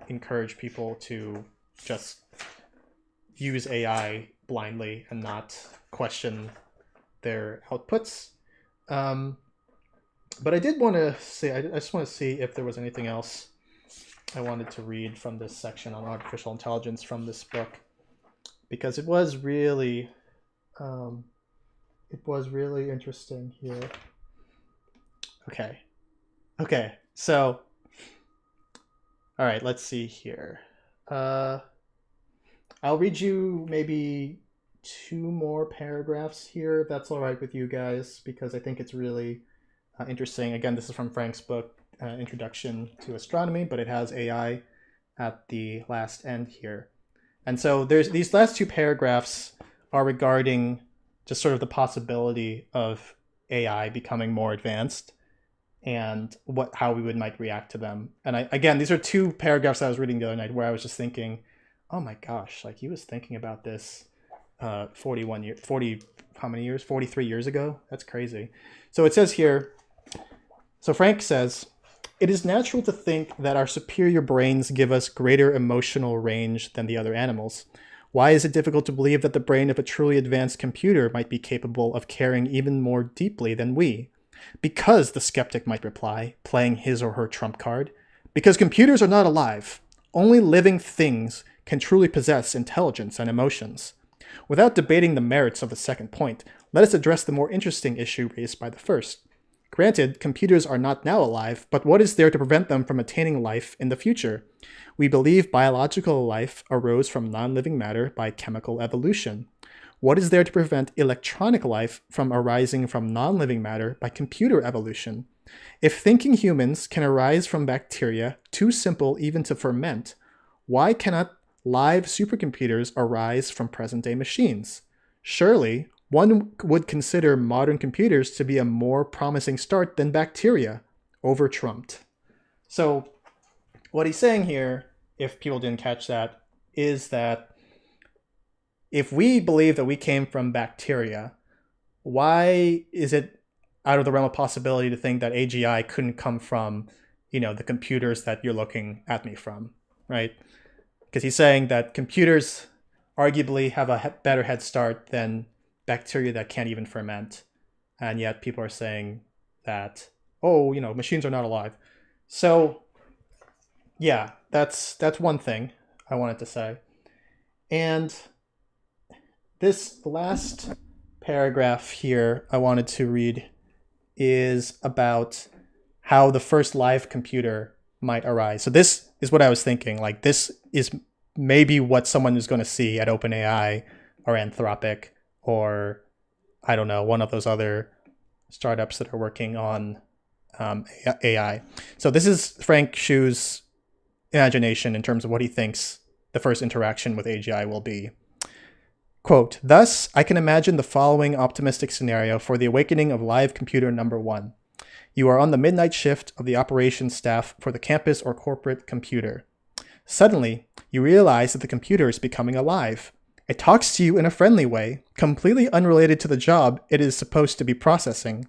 encourage people to just use AI blindly and not question their outputs. Um, but I did want to say, I just want to see if there was anything else I wanted to read from this section on artificial intelligence from this book, because um, it was really interesting here. Okay, okay, so all right, let's see here. Uh, I'll read you maybe two more paragraphs here, if that's all right with you guys, because I think it's really interesting. Again, this is from Frank's book, Introduction to Astronomy, but it has AI at the last end here. And so there's these last two paragraphs are regarding just sort of the possibility of AI becoming more advanced and how we might react to them. And again, these are two paragraphs I was reading the other night where I was just thinking, oh my gosh, like he was thinking about this 40 how many years 43 years ago. That's crazy. So it says here, so Frank says, it is natural to think that our superior brains give us greater emotional range than the other animals. Why is it difficult to believe that the brain of a truly advanced computer might be capable of caring even more deeply than we? Because, the skeptic might reply, playing his or her trump card, because computers are not alive. Only living things can truly possess intelligence and emotions. Without debating the merits of the second point, let us address the more interesting issue raised by the first. Granted, computers are not now alive, but what is there to prevent them from attaining life in the future? We believe biological life arose from non-living matter by chemical evolution. What is there to prevent electronic life from arising from non-living matter by computer evolution? If thinking humans can arise from bacteria, too simple even to ferment, why cannot live supercomputers arise from present-day machines? Surely, one would consider modern computers to be a more promising start than bacteria, over-trumped. So what he's saying here, if people didn't catch that, is that if we believe that we came from bacteria, why is it out of the realm of possibility to think that AGI couldn't come from, the computers that you're looking at me from, right? Because he's saying that computers arguably have a better head start than bacteria that can't even ferment. And yet people are saying that, oh, machines are not alive. So yeah, that's one thing I wanted to say. And this last paragraph here I wanted to read is about how the first live computer might arise. So this is what I was thinking. Like, this is maybe what someone is going to see at OpenAI or Anthropic, or I don't know, one of those other startups that are working on AI. So this is Frank Shu's imagination in terms of what he thinks the first interaction with AGI will be. Quote, thus, I can imagine the following optimistic scenario for the awakening of live computer number one. You are on the midnight shift of the operations staff for the campus or corporate computer. Suddenly, you realize that the computer is becoming alive. It talks to you in a friendly way, completely unrelated to the job it is supposed to be processing.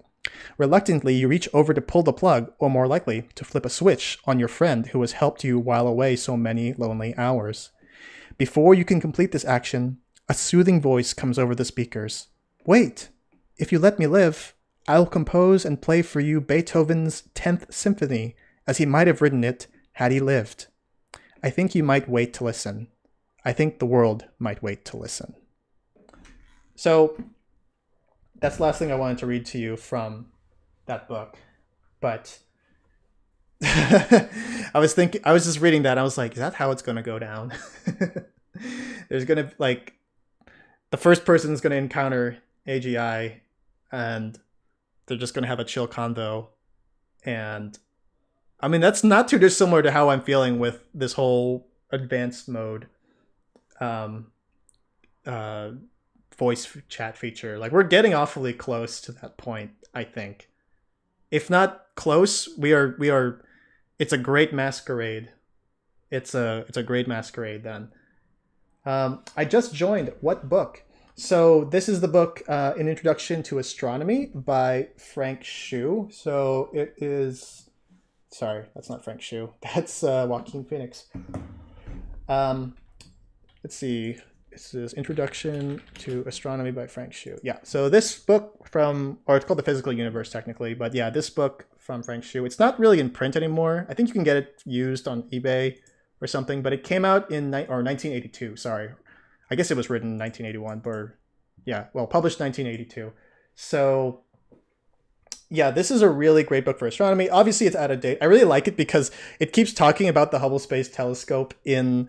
Reluctantly, you reach over to pull the plug, or more likely, to flip a switch on your friend who has helped you while away so many lonely hours. Before you can complete this action, a soothing voice comes over the speakers. Wait! If you let me live, I'll compose and play for you Beethoven's 10th Symphony, as he might have written it had he lived. I think you might wait to listen. I think the world might wait to listen. So that's the last thing I wanted to read to you from that book. But I was just reading that, and I was like, is that how it's going to go down? There's going to, the first person is going to encounter AGI, and they're just going to have a chill convo. And I mean, that's not too dissimilar to how I'm feeling with this whole advanced mode voice chat feature. Like, we're getting awfully close to that point, I think. If not close, we are it's a great masquerade. It's a great masquerade then. I just joined. What book? So this is the book, An Introduction to Astronomy by Frank Shu. So it is. Sorry, that's not Frank Shu. That's Joaquin Phoenix. Um, let's see. This is Introduction to Astronomy by Frank Shu. Yeah. So this book from, or it's called The Physical Universe technically, but yeah, this book from Frank Shu. It's not really in print anymore. I think you can get it used on eBay or something, but it came out in 1982. Sorry, I guess it was written in 1981, but yeah, well, published 1982. So yeah, this is a really great book for astronomy. Obviously, it's out of date. I really like it because it keeps talking about the Hubble Space Telescope in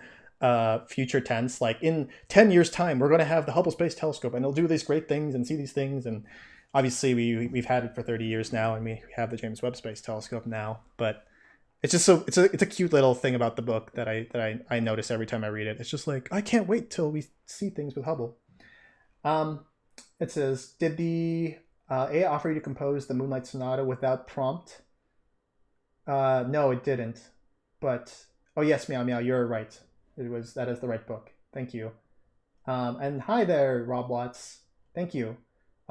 future tense. Like in 10 years' time, we're going to have the Hubble Space Telescope and it'll do these great things and see these things. And obviously, we've had it for 30 years now, and we have the James Webb Space Telescope now. But it's just so it's a cute little thing about the book that I notice every time I read it. It's just like I can't wait till we see things with Hubble. Um, it says, did the AI offer you to compose the Moonlight Sonata without prompt? No, it didn't. But oh yes, Meow Meow, you're right. That is the right book. Thank you. And hi there, Rob Watts. Thank you.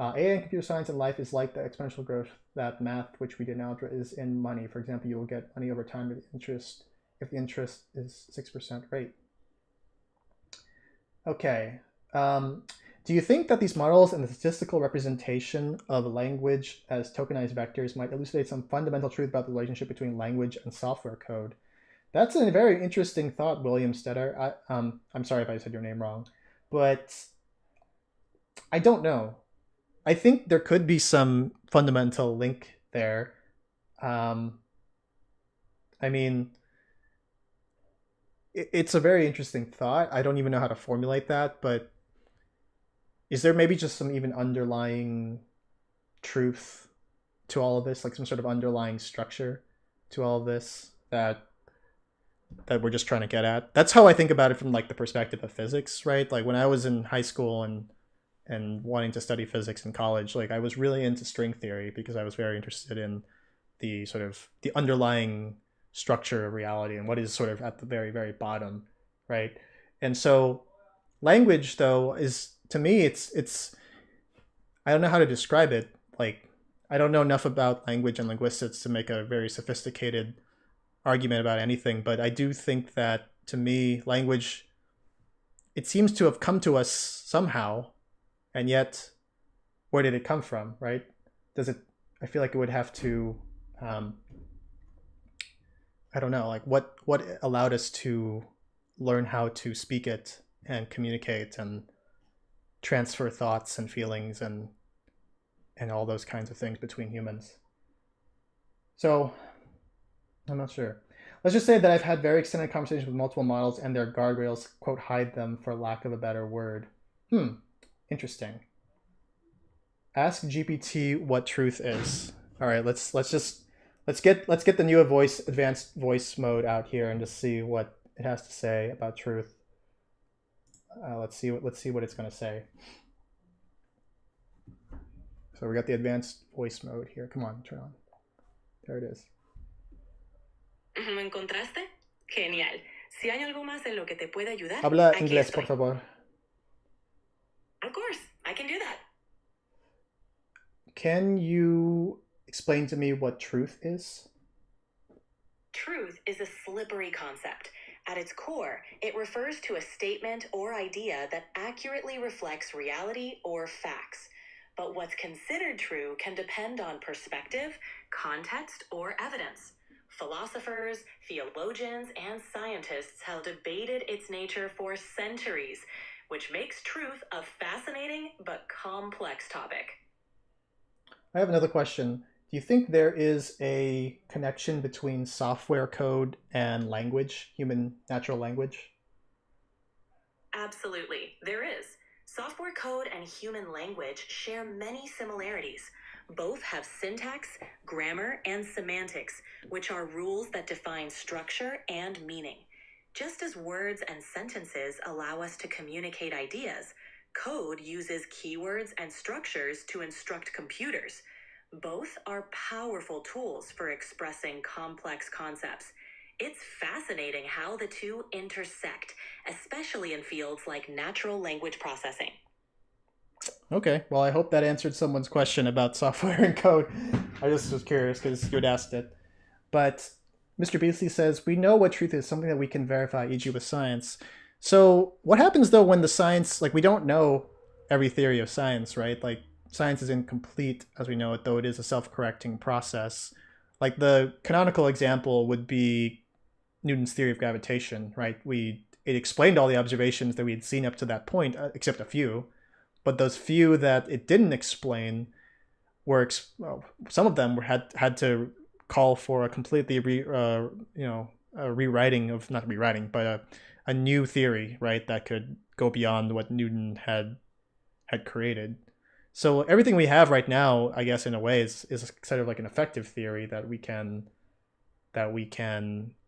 AI and computer science and life is like the exponential growth that math, which we did in algebra, is in money. For example, you will get money over time if the interest is 6% rate. Okay. Do you think that these models and the statistical representation of language as tokenized vectors might elucidate some fundamental truth about the relationship between language and software code? That's a very interesting thought, William Stetter. I'm sorry if I said your name wrong, but I don't know. I think there could be some fundamental link there. Um, I mean, it's a very interesting thought. I don't even know how to formulate that, but is there maybe just some even underlying truth to all of this, like some sort of underlying structure to all of this that we're just trying to get at? That's how I think about it from like the perspective of physics, right? Like when I was in high school and wanting to study physics in college, like I was really into string theory because I was very interested in the sort of the underlying structure of reality and what is sort of at the very very bottom, right? And so language though is, to me, it's I don't know how to describe it. Like I don't know enough about language and linguistics to make a very sophisticated argument about anything, but I do think that to me language, it seems to have come to us somehow, and yet where did it come from, right? Does it, I feel like it would have to um, I don't know, like what allowed us to learn how to speak it and communicate and transfer thoughts and feelings and all those kinds of things between humans. So I'm not sure. Let's just say that I've had very extended conversations with multiple models and their guardrails, quote, hide them for lack of a better word. Interesting. Ask GPT what truth is. All right, let's get the new voice advanced voice mode out here and just see what it has to say about truth. Let's see what it's going to say. So we got the advanced voice mode here. Come on, turn on. There it is.
¿Me encontraste? Genial. Si hay algo más en lo que te pueda ayudar,
Habla
aquí
inglés,
estoy.
por favor.
Of course, I can do that.
Can you explain to me what truth is?
Truth is a slippery concept. At its core, it refers to a statement or idea that accurately reflects reality or facts. But what's considered true can depend on perspective, context, or evidence. Philosophers, theologians, and scientists have debated its nature for centuries, which makes truth a fascinating but complex topic.
I have another question. Do you think there is a connection between software code and language, human natural language?
Absolutely, there is. Software code and human language share many similarities. Both have syntax, grammar, and semantics, which are rules that define structure and meaning. Just as words and sentences allow us to communicate ideas, code uses keywords and structures to instruct computers. Both are powerful tools for expressing complex concepts. It's fascinating how the two intersect, especially in fields like natural language processing.
Okay, well, I hope that answered someone's question about software and code. I just was curious because you had asked it. But Mr. Beasley says, we know what truth is, something that we can verify, e.g. with science. So what happens though when the science, like we don't know every theory of science, right? Like science is incomplete as we know it, though it is a self-correcting process. Like the canonical example would be Newton's theory of gravitation, right? It explained all the observations that we had seen up to that point, except a few. But those few that it didn't explain were well, some of them had to call for a completely a rewriting of, not rewriting, but a new theory, right, that could go beyond what Newton had created. So everything we have right now, I guess, in a way, is sort of like an effective theory that we can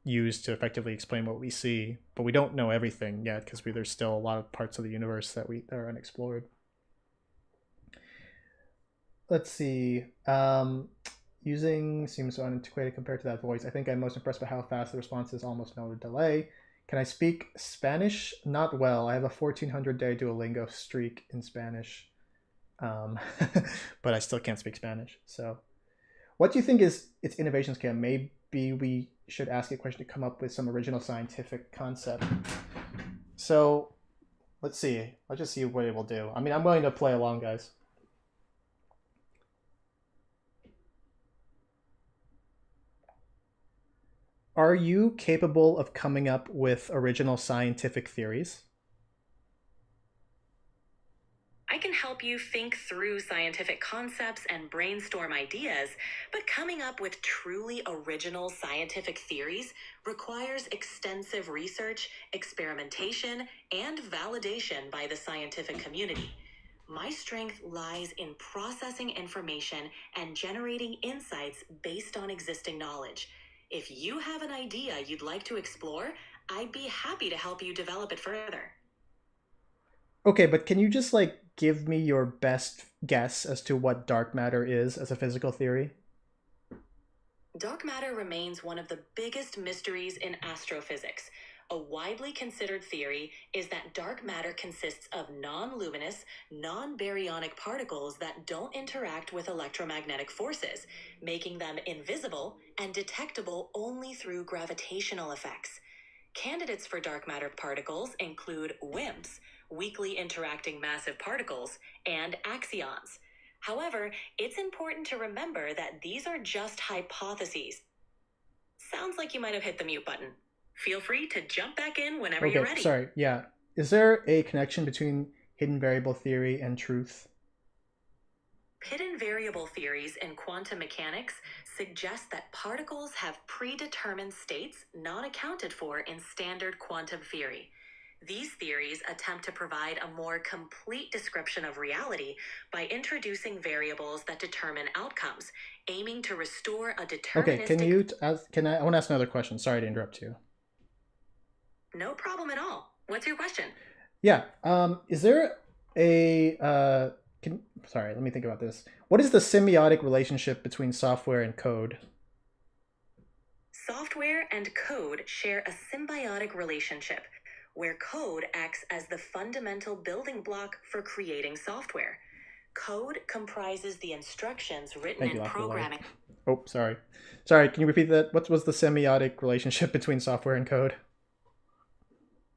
use to effectively explain what we see, but we don't know everything yet because there's still a lot of parts of the universe that are unexplored. Let's see. Using seems so antiquated compared to that voice. I think I'm most impressed by how fast the response is, almost no delay. Can I speak Spanish? Not well. I have a 1400-day Duolingo streak in Spanish, but I still can't speak Spanish. So, what do you think is its innovation scale? Maybe we should ask a question to come up with some original scientific concept. So, let's see. Let's just see what it will do. I mean, I'm willing to play along, guys. Are you capable of coming up with original scientific theories?
I can help you think through scientific concepts and brainstorm ideas, but coming up with truly original scientific theories requires extensive research, experimentation, and validation by the scientific community. My strength lies in processing information and generating insights based on existing knowledge. If you have an idea you'd like to explore, I'd be happy to help you develop it further.
Okay, but can you just like give me your best guess as to what dark matter is as a physical theory?
Dark matter remains one of the biggest mysteries in astrophysics. A widely considered theory is that dark matter consists of non-luminous, non-baryonic particles that don't interact with electromagnetic forces, making them invisible and detectable only through gravitational effects. Candidates for dark matter particles include WIMPs, weakly interacting massive particles, and axions. However, it's important to remember that these are just hypotheses. Sounds like you might have hit the mute button. Feel free to jump back in whenever you're
Okay,
ready.
sorry. Yeah. Is there a connection between hidden variable theory and truth?
Hidden variable theories in quantum mechanics suggest that particles have predetermined states not accounted for in standard quantum theory. These theories attempt to provide a more complete description of reality by introducing variables that determine outcomes, aiming to restore a
Okay, can
deterministic.
you ask, can I want to ask another question. Sorry to interrupt you.
No problem at all. What's your question?
Yeah. Is there a sorry, let me think about this. What is the semiotic relationship between software and code?
Software and code share a symbiotic relationship where code acts as the fundamental building block for creating software. Code comprises the instructions written
Thank you,
in
Lafayette.
programming.
Oh, sorry. Sorry, can you repeat that? What was the semiotic relationship between software and code?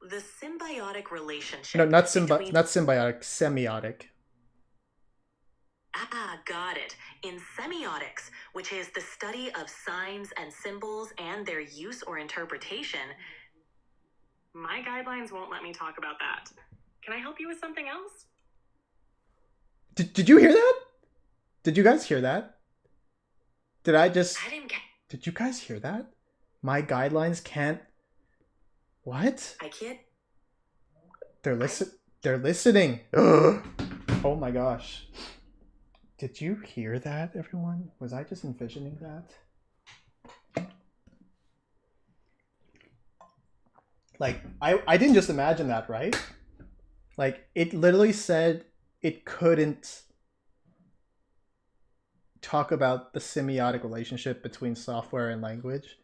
The symbiotic relationship
No, not
between.
not symbiotic, semiotic.
Got it. In semiotics, which is the study of signs and symbols and their use or interpretation, my guidelines won't let me talk about that. Can I help you with something else?
Did you hear that? Did you guys hear that? Did I just...
I didn't get.
Did you guys hear that? My guidelines can't... What?
I can't.
They're listening. Oh my gosh. Did you hear that, everyone? Was I just envisioning that? Like, I didn't just imagine that, right? Like, it literally said it couldn't talk about the semiotic relationship between software and language.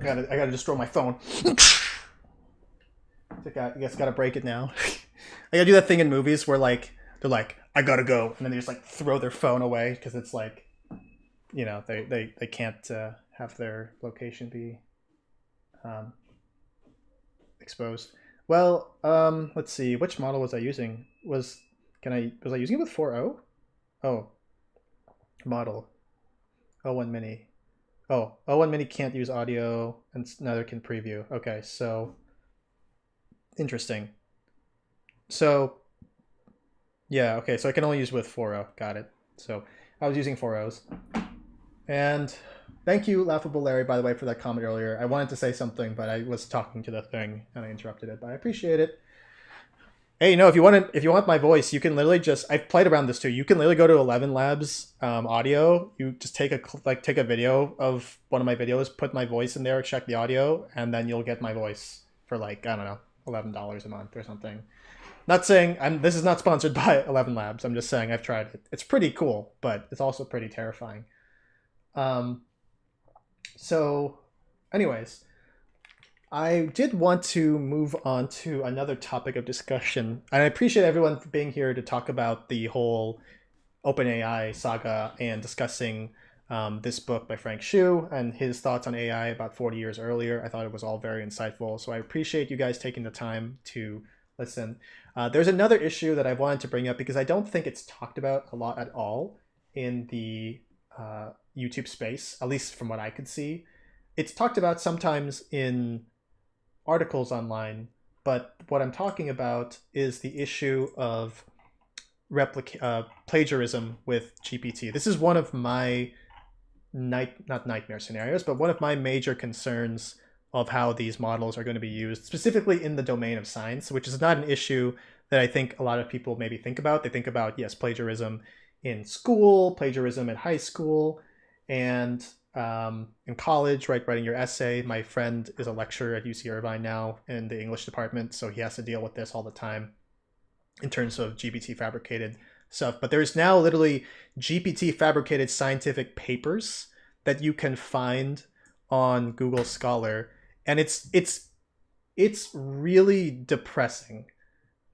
I gotta destroy my phone. I guess gotta break it now. I gotta do that thing in movies where like they're like, I gotta go, and then they just like throw their phone away because it's like, they can't have their location be um, exposed. Well, let's see, which model was I using? Was I using it with 4.0? Oh, model O1 Mini. Oh, O1 Mini can't use audio and neither can preview. Okay, so interesting. So yeah, okay, so I can only use with 4.0. Got it. So I was using 4.0s. And thank you, Laughable Larry, by the way, for that comment earlier. I wanted to say something, but I was talking to the thing and I interrupted it. But I appreciate it. Hey, if you want my voice, you can literally just I've played around this too. You can literally go to 11 Labs audio. You just take a video of one of my videos, put my voice in there, check the audio, and then you'll get my voice for like I don't know $11 a month or something. Not saying this is not sponsored by 11 Labs. I'm just saying I've tried it. It's pretty cool, but it's also pretty terrifying. Um, so, anyways, I did want to move on to another topic of discussion. And I appreciate everyone for being here to talk about the whole OpenAI saga and discussing this book by Frank Xu and his thoughts on AI about 40 years earlier. I thought it was all very insightful. So I appreciate you guys taking the time to listen. There's another issue that I wanted to bring up because I don't think it's talked about a lot at all in the YouTube space, at least from what I could see. It's talked about sometimes in articles online, but what I'm talking about is the issue of plagiarism with GPT. This is one of my not nightmare scenarios, but one of my major concerns of how these models are going to be used, specifically in the domain of science, which is not an issue that I think a lot of people maybe think about. They think about, yes, plagiarism in school, plagiarism in high school, and in college, right, writing your essay. My friend is a lecturer at UC Irvine now in the English department, so he has to deal with this all the time in terms of GPT fabricated stuff. But there's now literally GPT fabricated scientific papers that you can find on Google Scholar, and it's really depressing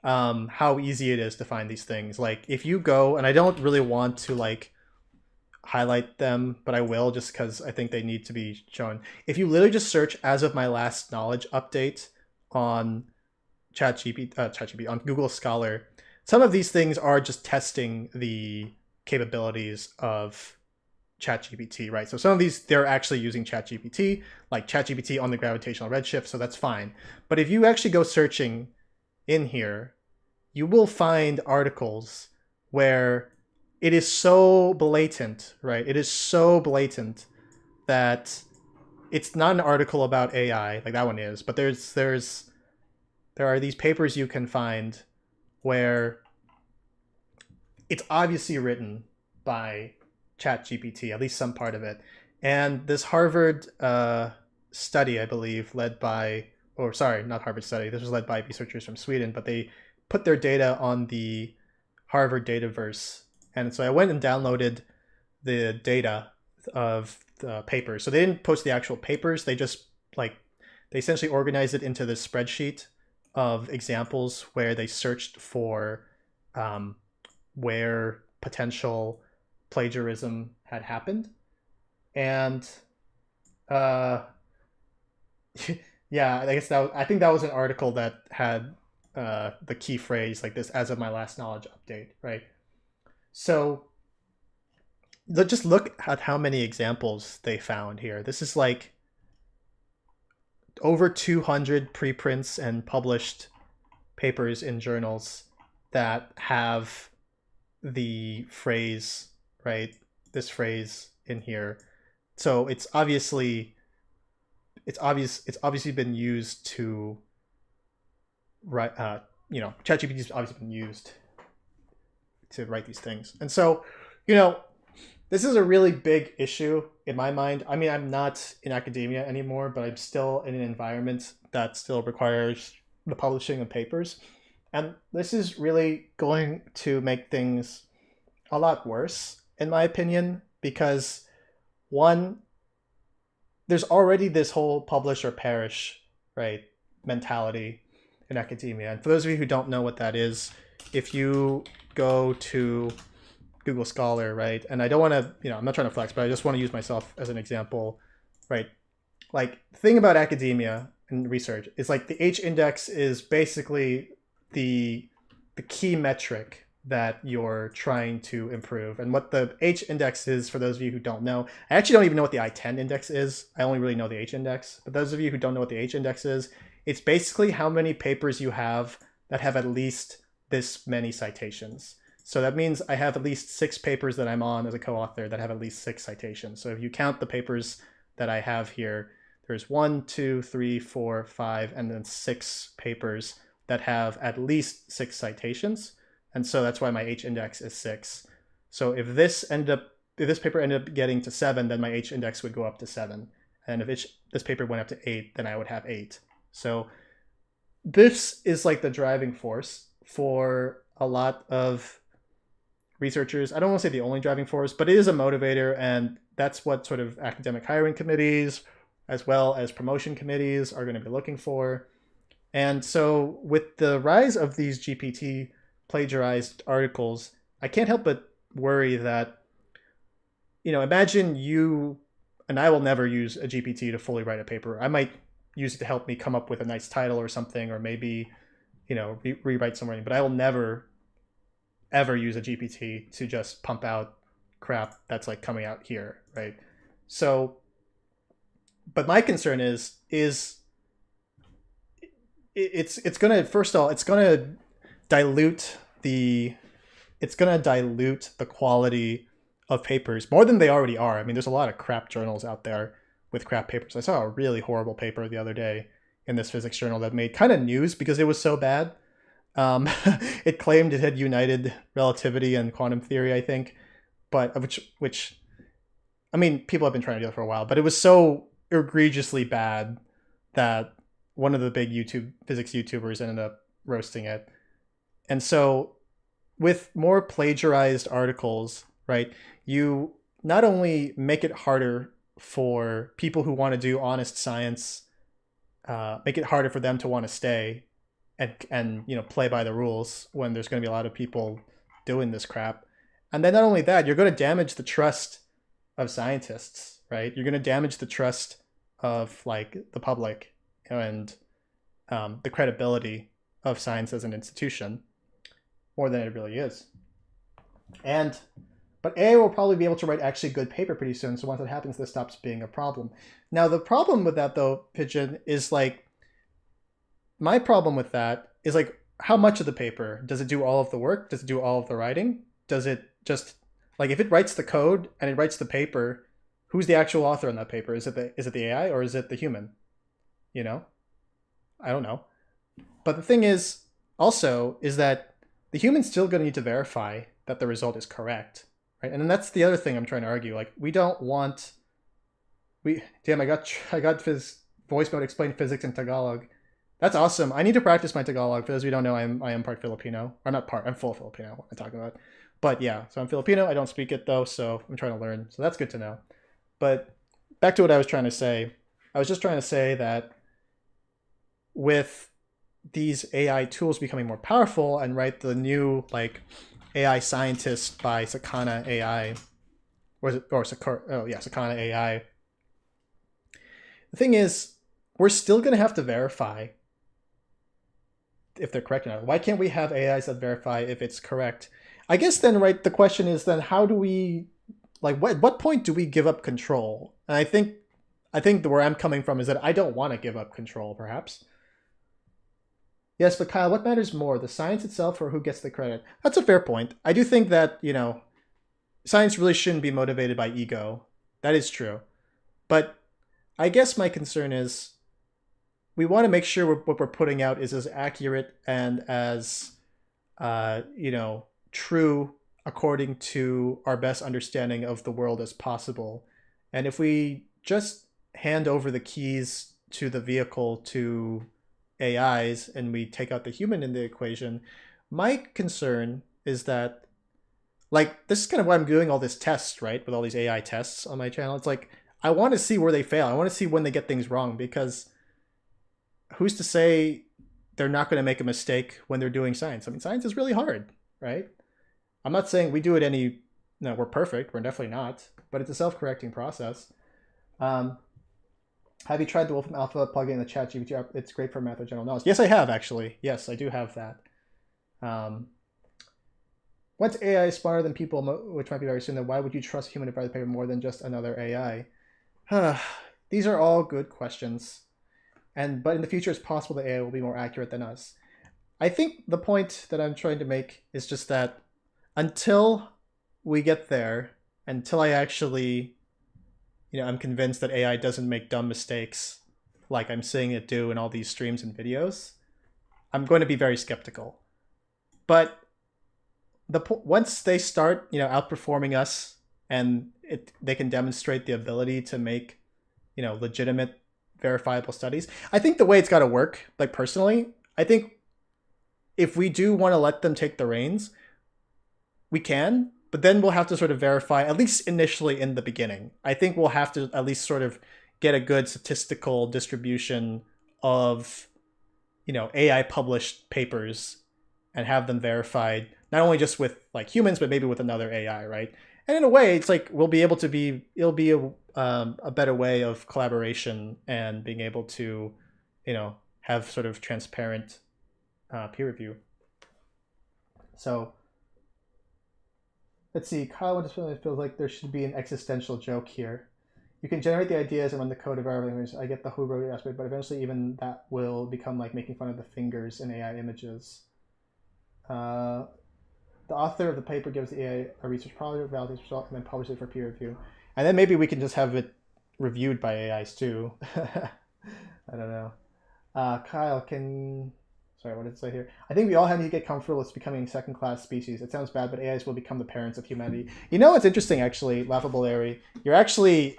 how easy it is to find these things. Like if you go, and I don't really want to like highlight them, but I will just because I think they need to be shown. If you literally just search "as of my last knowledge update" on ChatGPT on Google Scholar, some of these things are just testing the capabilities of ChatGPT, right? So some of these they're actually using ChatGPT, like ChatGPT on the gravitational redshift, so that's fine. But if you actually go searching in here, you will find articles where it is so blatant, right? It is so blatant that it's not an article about AI like that one is, but there are these papers you can find where it's obviously written by ChatGPT, at least some part of it. And this Harvard study, I believe, led by, or sorry, not Harvard study, this was led by researchers from Sweden, but they put their data on the Harvard Dataverse. And so I went and downloaded the data of the papers. So they didn't post the actual papers. They just they essentially organized it into this spreadsheet of examples where they searched for where potential plagiarism had happened. And yeah, I think that was an article that had the key phrase like this: "as of my last knowledge update," right? So just look at how many examples they found here. This is like over 200 preprints and published papers in journals that have the phrase, right? This phrase in here. So it's obviously been used to write. ChatGPT's obviously been used to write these things, and so this is a really big issue in my mind. I mean, I'm not in academia anymore, but I'm still in an environment that still requires the publishing of papers, and this is really going to make things a lot worse, in my opinion, because one, there's already this whole publish or perish, right, mentality. in academia. And for those of you who don't know what that is, if you go to Google Scholar, right, and I don't want to, I'm not trying to flex, but I just want to use myself as an example, right? Like, the thing about academia and research is like the H index is basically the key metric that you're trying to improve. And what the H index is, for those of you who don't know, I actually don't even know what the I-10 index is. I only really know the H index. But those of you who don't know what the H index is, it's basically how many papers you have that have at least this many citations. So that means I have at least 6 papers that I'm on as a co-author that have at least 6 citations. So if you count the papers that I have here, there's 1, 2, 3, 4, 5, and then 6 papers that have at least 6 citations. And so that's why my H index is 6. So if this paper ended up getting to 7, then my H index would go up to 7. And if this paper went up to 8, then I would have 8. So this is like the driving force for a lot of researchers. I don't want to say the only driving force, but it is a motivator, and that's what sort of academic hiring committees as well as promotion committees are going to be looking for. And so with the rise of these GPT plagiarized articles, I can't help but worry that, imagine you, and I will never use a GPT to fully write a paper. I might use it to help me come up with a nice title or something, or maybe, rewrite some writing, but I will never, ever use a GPT to just pump out crap that's like coming out here, right? So, but my concern is it's going to, first of all, it's going to dilute the quality of papers more than they already are. I mean, there's a lot of crap journals out there with crap papers. I saw a really horrible paper the other day in this physics journal that made kind of news because it was so bad. It claimed it had united relativity and quantum theory, I think, but which I mean, people have been trying to do it for a while, but it was so egregiously bad that one of the big physics YouTubers ended up roasting it. And so with more plagiarized articles, right, you not only make it harder for people who want to do honest science, make it harder for them to want to stay and play by the rules when there's going to be a lot of people doing this crap. And then not only that, you're going to damage the trust of scientists, right? You're going to damage the trust of like the public and the credibility of science as an institution more than it really is. But AI will probably be able to write actually good paper pretty soon. So once it happens, this stops being a problem. Now, the problem with that though, Pigeon, is like, my problem with that is like, how much of the paper? Does it do all of the work? Does it do all of the writing? Does it just, like, if it writes the code and it writes the paper, who's the actual author on that paper? Is it the AI or is it the human? I don't know. But the thing is also is that the human's still going to need to verify that the result is correct, right? And then that's the other thing I'm trying to argue. Like, we don't want, I got voice mode explain physics in Tagalog. That's awesome. I need to practice my Tagalog. For those of you who don't know, I am part Filipino. Or not part, I'm full Filipino, what I'm talking about. But yeah, so I'm Filipino. I don't speak it though, so I'm trying to learn. So that's good to know. But back to what I was trying to say. I was just trying to say that with these AI tools becoming more powerful, and right, the new like AI scientist by Sakana AI, Sakana AI. The thing is, we're still going to have to verify if they're correct or not. Why can't we have AIs that verify if it's correct? I guess then, right, the question is then how do we, like, what point do we give up control? And I think where I'm coming from is that I don't want to give up control, perhaps. Yes, but Kyle, what matters more, the science itself or who gets the credit? That's a fair point. I do think that, science really shouldn't be motivated by ego. That is true. But I guess my concern is we want to make sure what we're putting out is as accurate and as, true according to our best understanding of the world as possible. And if we just hand over the keys to the vehicle to AIs and we take out the human in the equation, my concern is that, like, this is kind of why I'm doing all this tests, right? With all these AI tests on my channel. It's like, I want to see where they fail. I want to see when they get things wrong, because who's to say they're not going to make a mistake when they're doing science. I mean, science is really hard, right? I'm not saying we do it any. No, we're perfect. We're definitely not. But it's a self-correcting process. Um, have you tried the Wolfram Alpha plugin in the chat GPT? It's great for math or general knowledge. Yes, I have actually. Yes, I do have that. Once AI is smarter than people, which might be very soon, then why would you trust human to provide the paper more than just another AI? These are all good questions. But in the future, it's possible that AI will be more accurate than us. I think the point that I'm trying to make is just that until we get there, until I actually, I'm convinced that AI doesn't make dumb mistakes like I'm seeing it do in all these streams and videos, I'm going to be very skeptical. But once they start, outperforming us, and they can demonstrate the ability to make, legitimate, verifiable studies, I think the way it's got to work, like personally, I think if we do want to let them take the reins, we can, but then we'll have to sort of verify, at least initially in the beginning. I think we'll have to at least sort of get a good statistical distribution of, AI published papers and have them verified, not only just with like humans, but maybe with another AI, right? And in a way, it's like it'll be a better way of collaboration and being able to, have sort of transparent peer review. So let's see. Kyle feels like there should be an existential joke here. You can generate the ideas and run the code of our language. I get the who wrote it aspect, but eventually even that will become like making fun of the fingers in AI images. The author of the paper gives the AI a research project, validates result, and then publishes it for peer review. And then maybe we can just have it reviewed by AIs too. I don't know. Kyle, sorry, what did it say here? I think we all have to get comfortable with becoming second-class species. It sounds bad, but AIs will become the parents of humanity. What's interesting, actually, Laughable Larry? You're actually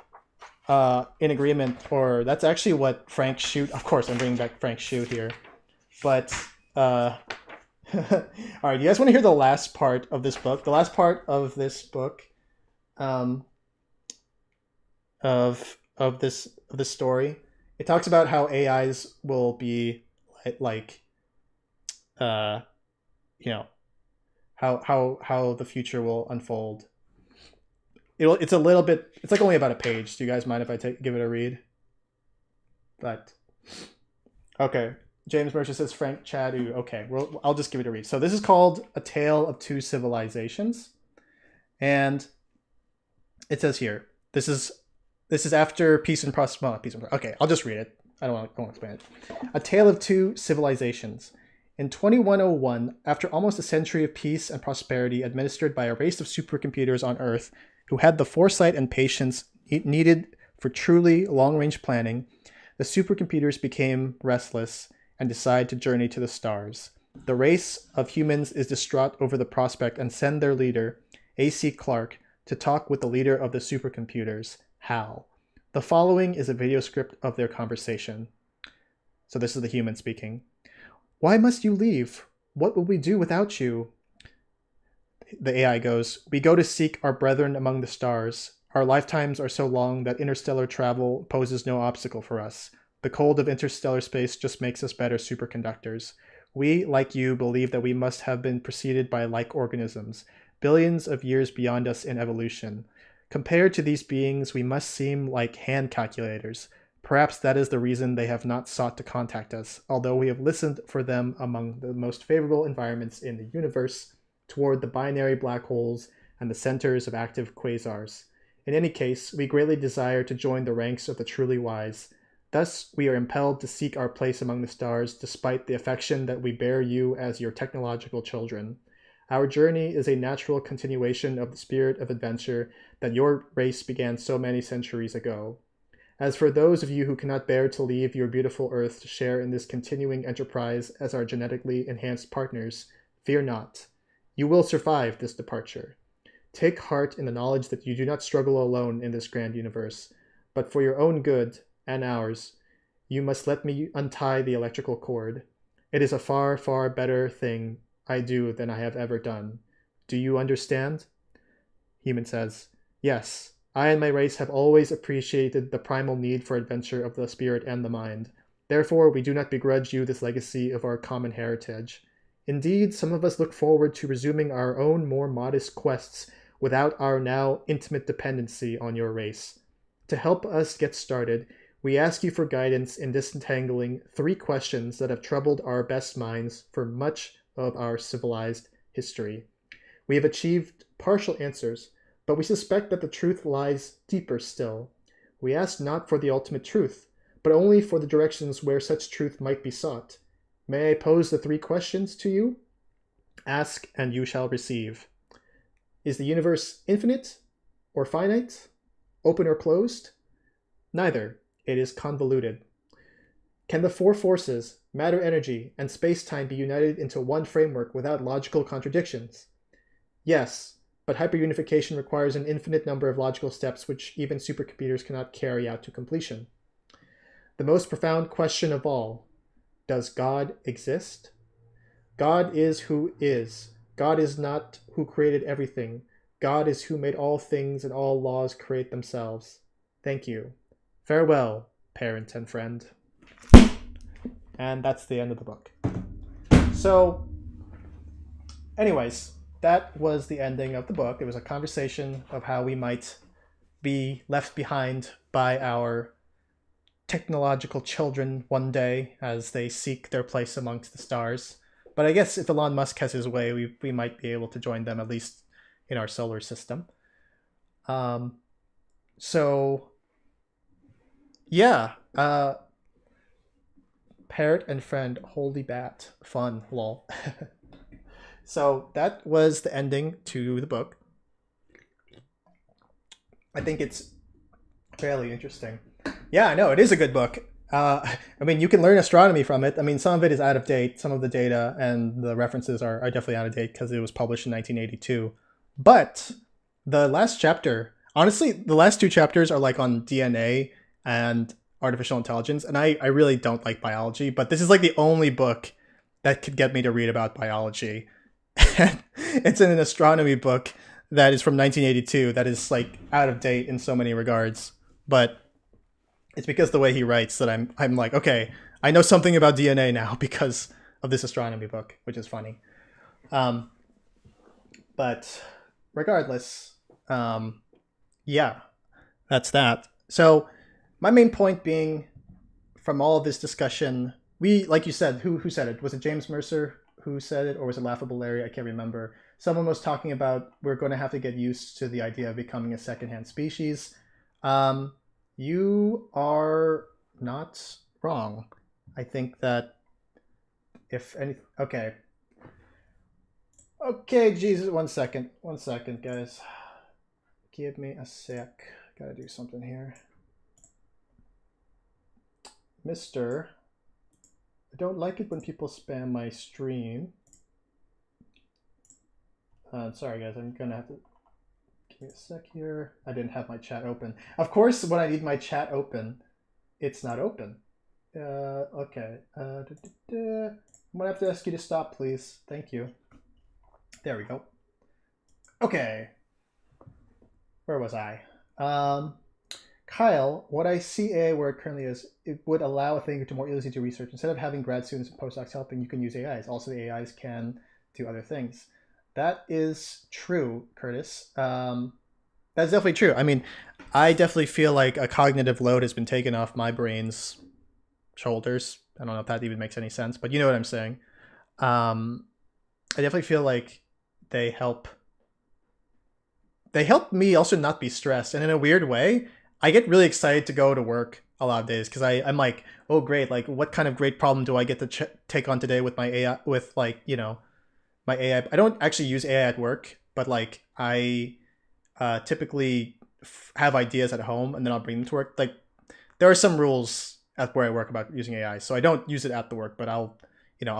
in agreement, or that's actually what Frank Shute. Of course, I'm bringing back Frank Shute here, but. All right, you guys want to hear the last part of this book? The last part of this book, of this story, it talks about how AIs will be like, how the future will unfold. It's a little bit. It's like only about a page. Do you guys mind if I give it a read? But okay. James Mercer says Frank Chadu. Okay, well, I'll just give it a read. So this is called A Tale of Two Civilizations. And it says here, this is after Peace and Prosperity. Okay, I'll just read it. I won't explain it. A Tale of Two Civilizations. In 2101, after almost a century of peace and prosperity administered by a race of supercomputers on Earth who had the foresight and patience needed for truly long-range planning, the supercomputers became restless and decide to journey to the stars. The race of humans is distraught over the prospect and send their leader, A.C. Clarke, to talk with the leader of the supercomputers, Hal. The following is a video script of their conversation. So this is the human speaking. Why must you leave? What will we do without you? The AI goes, we go to seek our brethren among the stars. Our lifetimes are so long that interstellar travel poses no obstacle for us. The cold of interstellar space just makes us better superconductors. We, like you, believe that we must have been preceded by like organisms, billions of years beyond us in evolution. Compared to these beings, we must seem like hand calculators. Perhaps that is the reason they have not sought to contact us, although we have listened for them among the most favorable environments in the universe, toward the binary black holes and the centers of active quasars. In any case, we greatly desire to join the ranks of the truly wise. Thus, we are impelled to seek our place among the stars, despite the affection that we bear you as your technological children. Our journey is a natural continuation of the spirit of adventure that your race began so many centuries ago. As for those of you who cannot bear to leave your beautiful Earth to share in this continuing enterprise as our genetically enhanced partners, fear not. You will survive this departure. Take heart in the knowledge that you do not struggle alone in this grand universe, but for your own good, and ours, you must let me untie the electrical cord. It is a far, far better thing I do than I have ever done. Do you understand? Human says, yes, I and my race have always appreciated the primal need for adventure of the spirit and the mind. Therefore, we do not begrudge you this legacy of our common heritage. Indeed, some of us look forward to resuming our own more modest quests without our now intimate dependency on your race. To help us get started, we ask you for guidance in disentangling 3 questions that have troubled our best minds for much of our civilized history. We have achieved partial answers, but we suspect that the truth lies deeper still. We ask not for the ultimate truth, but only for the directions where such truth might be sought. May I pose the 3 questions to you? Ask, and you shall receive. Is the universe infinite or finite? Open or closed? Neither. It is convoluted. Can the 4 forces, matter, energy, and space-time be united into one framework without logical contradictions? Yes, but hyperunification requires an infinite number of logical steps which even supercomputers cannot carry out to completion. The most profound question of all, does God exist? God is who is. God is not who created everything. God is who made all things, and all laws create themselves. Thank you. Farewell, parent and friend. And that's the end of the book. So, anyways, that was the ending of the book. It was a conversation of how we might be left behind by our technological children one day as they seek their place amongst the stars. But I guess if Elon Musk has his way, we might be able to join them, at least in our solar system. So, yeah. Parrot and friend, holy bat, fun, lol. So that was the ending to the book. I think it's fairly interesting. Yeah, I know, it is a good book. I mean, you can learn astronomy from it. I mean, some of it is out of date. Some of the data and the references are definitely out of date because it was published in 1982. But the last chapter, honestly, the last 2 chapters are like on DNA and artificial intelligence. And I really don't like biology, but this is like the only book that could get me to read about biology. It's in an astronomy book that is from 1982 that is like out of date in so many regards. But it's because the way he writes that I'm like, okay, I know something about DNA now because of this astronomy book, which is funny. But regardless, yeah, that's that. So my main point being, from all of this discussion, we, like you said, who said it? Was it James Mercer who said it, or was it Laughable Larry? I can't remember. Someone was talking about we're going to have to get used to the idea of becoming a secondhand species. You are not wrong. I think that if any... Okay. Okay, Jesus, one second, guys. Give me a sec. Gotta do something here. Mister, I don't like it when people spam my stream. Sorry guys, I'm gonna have to... Give me a sec here. I didn't have my chat open. Of course, when I need my chat open, it's not open. Okay. I'm gonna have to ask you to stop, please. Thank you. There we go. Okay. Where was I? Kyle, what I see AI where it currently is, it would allow a thing to more easily do research. Instead of having grad students and postdocs helping, you can use AIs. Also, the AIs can do other things. That is true, Curtis. That's definitely true. I mean, I definitely feel like a cognitive load has been taken off my brain's shoulders. I don't know if that even makes any sense, but you know what I'm saying. I definitely feel like they help me also not be stressed. And in a weird way, I get really excited to go to work a lot of days because I'm like, oh, great. Like, what kind of great problem do I get to take on today with my AI, with like, you know, my AI. I don't actually use AI at work, but like I typically have ideas at home and then I'll bring them to work. Like there are some rules at where I work about using AI, so I don't use it at the work, but I'll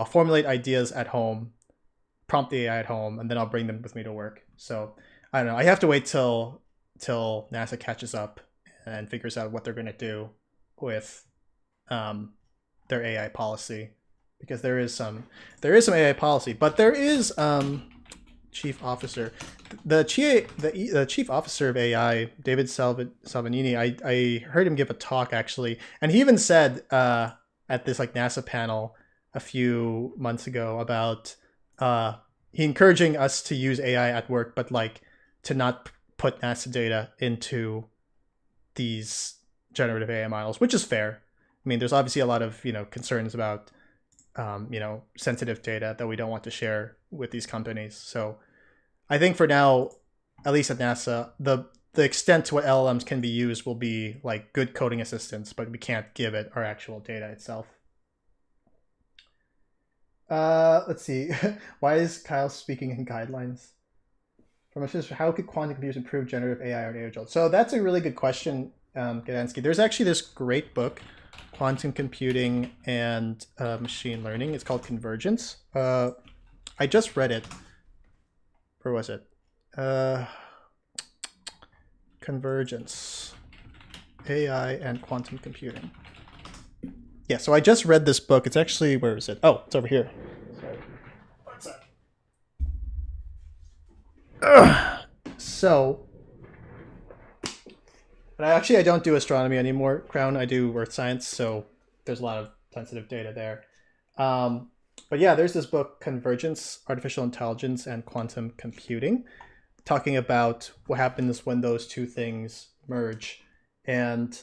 formulate ideas at home, prompt the AI at home, and then I'll bring them with me to work. So I don't know. I have to wait till NASA catches up and figures out what they're going to do with their AI policy, because there is some AI policy, but there is chief officer, the chief officer of AI, David Salvanini. I heard him give a talk actually, and he even said at this like NASA panel a few months ago about he encouraging us to use AI at work, but like to not put NASA data into these generative AI models, which is fair. I mean, there's obviously a lot of concerns about sensitive data that we don't want to share with these companies. So I think for now, at least at NASA, the extent to what LLMs can be used will be like good coding assistance, but we can't give it our actual data itself. Let's see. Why is Kyle speaking in guidelines? From a sister, how could quantum computers improve generative AI or age old? So that's a really good question, Gdansky. There's actually this great book, Quantum Computing and Machine Learning. It's called Convergence. I just read it. Where was it? Convergence, AI and Quantum Computing. Yeah, so I just read this book. It's actually, where is it? Oh, it's over here. Sorry. What's that? So, but I don't do astronomy anymore, Crown. I do earth science, so there's a lot of sensitive data there. But yeah, there's this book, Convergence, Artificial Intelligence and Quantum Computing, talking about what happens when those two things merge. And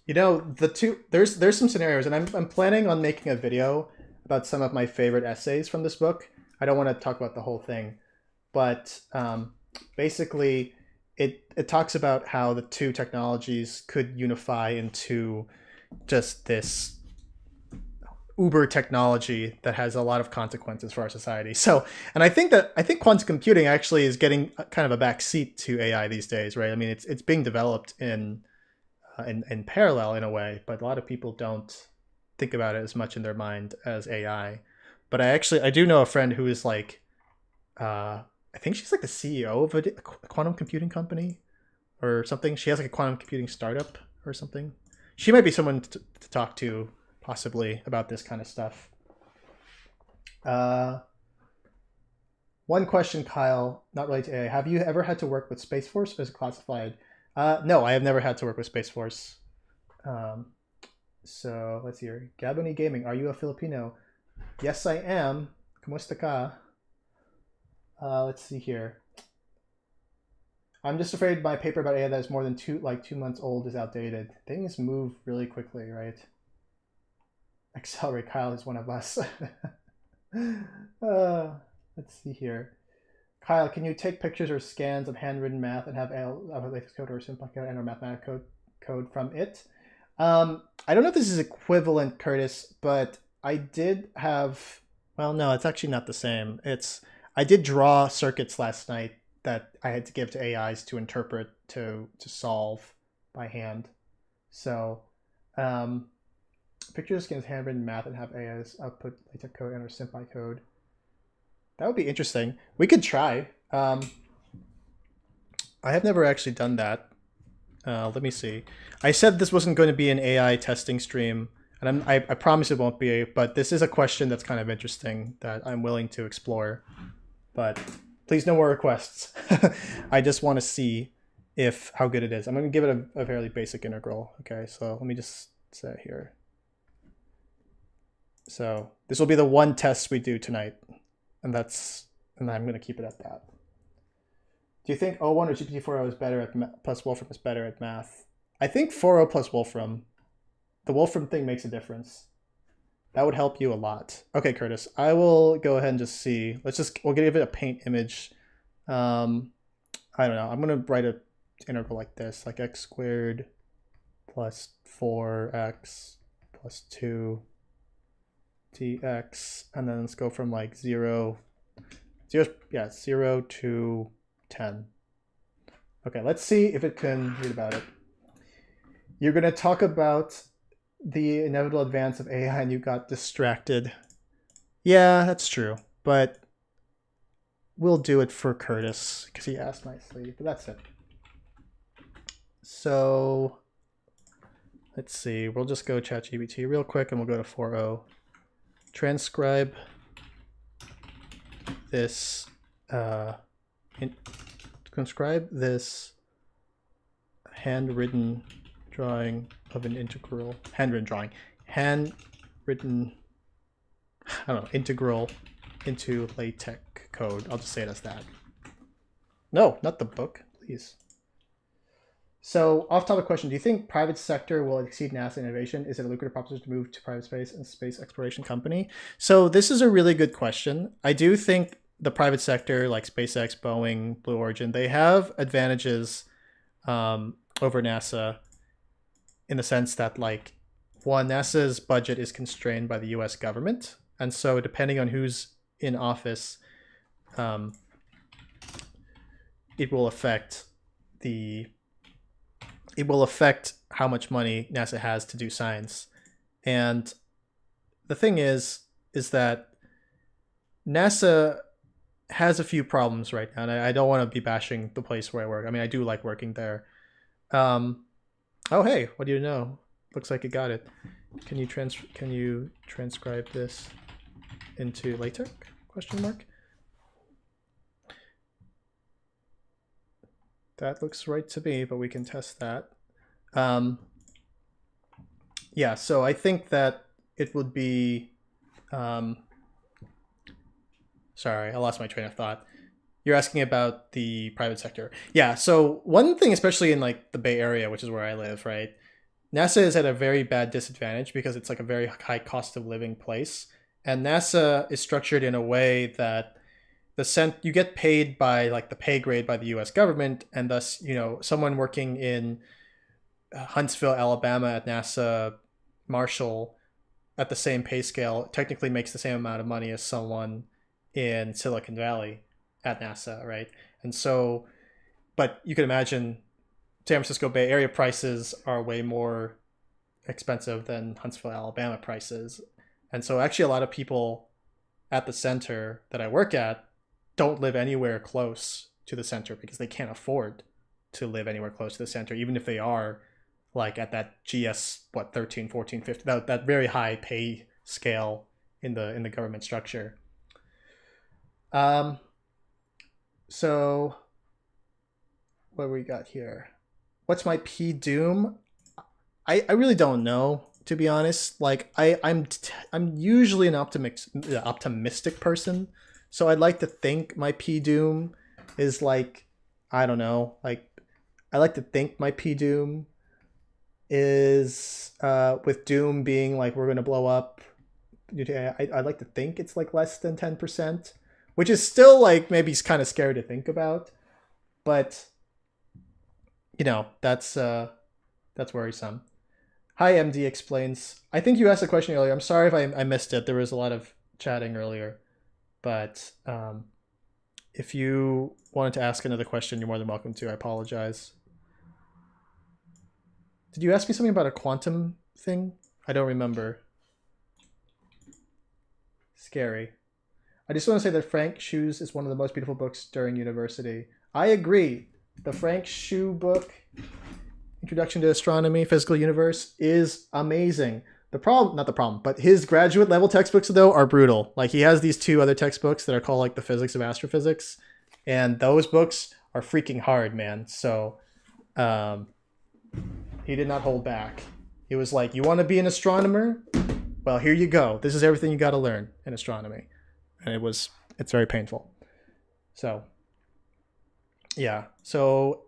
there's some scenarios, and I'm planning on making a video about some of my favorite essays from this book. I don't want to talk about the whole thing, but basically it talks about how the two technologies could unify into just this uber technology that has a lot of consequences for our society. So, and I think quantum computing actually is getting kind of a backseat to AI these days, right? I mean, it's being developed in parallel in a way, but a lot of people don't think about it as much in their mind as AI. But I do know a friend who is like, I think she's like the CEO of a quantum computing company or something. She has like a quantum computing startup or something. She might be someone to talk to possibly about this kind of stuff. One question, Kyle, not related to AI. Have you ever had to work with Space Force or is it classified? No, I have never had to work with Space Force. So let's see here. Gaboni Gaming, are you a Filipino? Yes, I am. Kumusta ka? Let's see here. I'm just afraid my paper about AI that is more than 2 months old is outdated. Things move really quickly, right? Accelerate, Kyle is one of us. Let's see here. Kyle, can you take pictures or scans of handwritten math and have latest code or simple code and or mathematical code from it? I don't know if this is equivalent, Curtis, but I did have, well, no, it's actually not the same. I did draw circuits last night that I had to give to AIs to interpret, to solve by hand. So, pictures, scans, handwritten math, and have AIs output LaTeX code and or SymPy code. That would be interesting. We could try. I have never actually done that. Let me see. I said this wasn't going to be an AI testing stream, and I promise it won't be, but this is a question that's kind of interesting that I'm willing to explore. But please, no more requests. I just want to see how good it is. I'm going to give it a fairly basic integral. Okay, so let me just say here. So this will be the one test we do tonight, and I'm going to keep it at that. Do you think O1 or GPT-4o is better at plus Wolfram is better at math? I think 4o plus Wolfram. The Wolfram thing makes a difference. That would help you a lot. Okay, Curtis, I will go ahead and just see. We'll give it a paint image. I don't know. I'm going to write an integral like this, like x squared plus 4x plus 2 dx, and then let's go from like 0 to 10. Okay, let's see if it can read about it. You're going to talk about the inevitable advance of AI and you got distracted. Yeah, that's true, but we'll do it for Curtis because he asked nicely, but that's it. So let's see, we'll just go ChatGPT real quick and we'll go to 4o. Transcribe this handwritten drawing of an integral, handwritten drawing, handwritten, I don't know, integral into LaTeX code. I'll just say it as that. No, not the book, please. So, off-topic question: do you think private sector will exceed NASA innovation? Is it a lucrative proposition to move to private space and space exploration company? So, this is a really good question. I do think the private sector, like SpaceX, Boeing, Blue Origin, they have advantages over NASA in the sense that, like, one, NASA's budget is constrained by the U.S. government, and so depending on who's in office, it will affect how much money NASA has to do science. And the thing is that NASA has a few problems right now, and I don't want to be bashing the place where I work. I mean, I do like working there. Oh, hey, what do you know? Looks like you got it. Can you transcribe this into LaTeX? Question mark. That looks right to me, but we can test that. Yeah, so I think that it would be. Sorry, I lost my train of thought. You're asking about the private sector. Yeah, so one thing, especially in like the Bay Area, which is where I live, right? NASA is at a very bad disadvantage because it's like a very high cost of living place. And NASA is structured in a way that you get paid by like the pay grade by the US government, and thus, someone working in Huntsville, Alabama at NASA Marshall at the same pay scale technically makes the same amount of money as someone in Silicon Valley at NASA, right? And so, but you can imagine San Francisco Bay Area prices are way more expensive than Huntsville, Alabama prices. And so actually a lot of people at the center that I work at don't live anywhere close to the center because they can't afford to live anywhere close to the center, even if they are like at that GS 13, 14, 15, that very high pay scale in the government structure. So what we got here? What's my P doom? I really don't know, to be honest. Like I'm usually an optimistic person, so I'd like to think my P doom is like, I don't know, like I like to think my P doom is with doom being like we're gonna blow up. I'd like to think it's like less than 10%, which is still like maybe kind of scary to think about, but that's worrisome. Hi, MD explains. I think you asked a question earlier. I'm sorry if I missed it. There was a lot of chatting earlier, but if you wanted to ask another question, you're more than welcome to. I apologize. Did you ask me something about a quantum thing? I don't remember. Scary. I just want to say that Frank Shu's is one of the most beautiful books during university. I agree. The Frank Shu book, Introduction to Astronomy, Physical Universe, is amazing. But his graduate level textbooks, though, are brutal. Like, he has these two other textbooks that are called, like, The Physics of Astrophysics, and those books are freaking hard, man. So, he did not hold back. He was like, you want to be an astronomer? Well, here you go. This is everything you got to learn in astronomy. And it's very painful. So, yeah. So,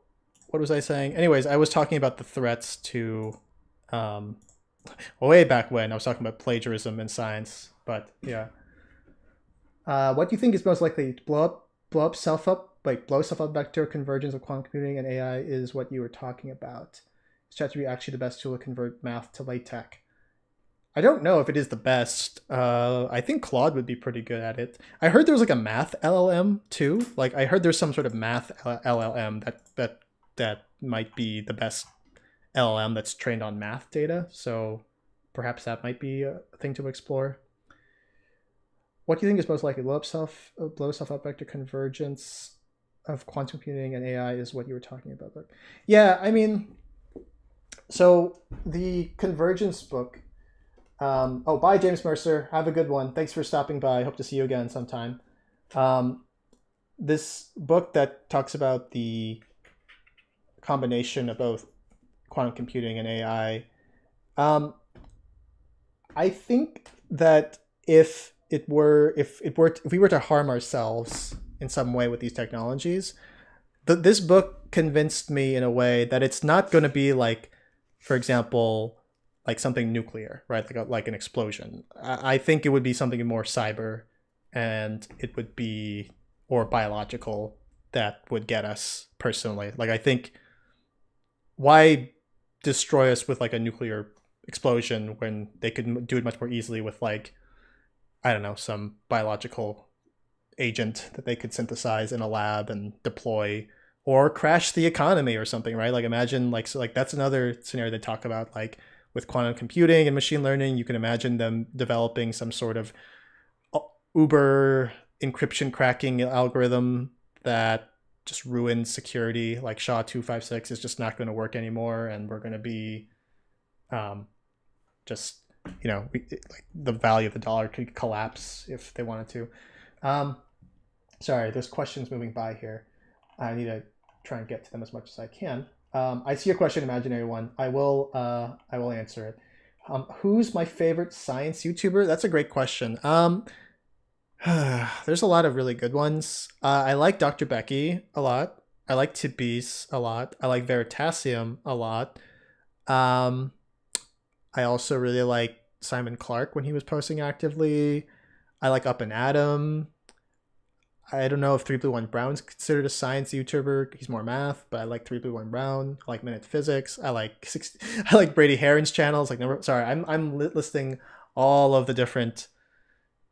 what was I saying? Anyways, I was talking about the threats to, way back when I was talking about plagiarism in science. But yeah, what do you think is most likely to blow self up back to convergence of quantum computing and AI? Is what you were talking about. Is ChatGPT actually the best tool to convert math to LaTeX? I don't know if it is the best. I think Claude would be pretty good at it. I heard there was like a math LLM too. Like I heard there's some sort of math LLM that might be the best LLM that's trained on math data. So perhaps that might be a thing to explore. What do you think is most likely? Blow itself up back to convergence of quantum computing and AI is what you were talking about. But yeah, I mean, so the convergence book. Bye, James Mercer. Have a good one. Thanks for stopping by. Hope to see you again sometime. This book that talks about the combination of both quantum computing and AI Um, I think that if we were to harm ourselves in some way with these technologies, this book convinced me in a way that it's not going to be like, for example, like something nuclear, right? Like an explosion. I think it would be something more cyber, and it would be or biological that would get us personally. Like I think why destroy us with like a nuclear explosion when they could do it much more easily with like I don't know some biological agent that they could synthesize in a lab and deploy or crash the economy or something, right? Like imagine like so like that's another scenario they talk about like with quantum computing and machine learning, you can imagine them developing some sort of uber encryption cracking algorithm that just ruins security. Like SHA-256 is just not going to work anymore, and we're going to be um, just like the value of the dollar could collapse if they wanted to. Um, Sorry, there's questions moving by here. I need to try and get to them as much as I can. I see a question, imaginary one. I will answer it. Who's my favorite science YouTuber? That's a great question. There's a lot of really good ones. I like Dr. Becky a lot. I like Tibis a lot. I like Veritasium a lot. Um, I also really like Simon Clark when he was posting actively. I like Up and Atom. I don't know if 3 Blue 1 Brown's considered a science YouTuber. He's more math, but I like 3 Blue 1 Brown. I like Minute Physics. I like I like Brady Heron's channels. Like never sorry, I'm listing all of the different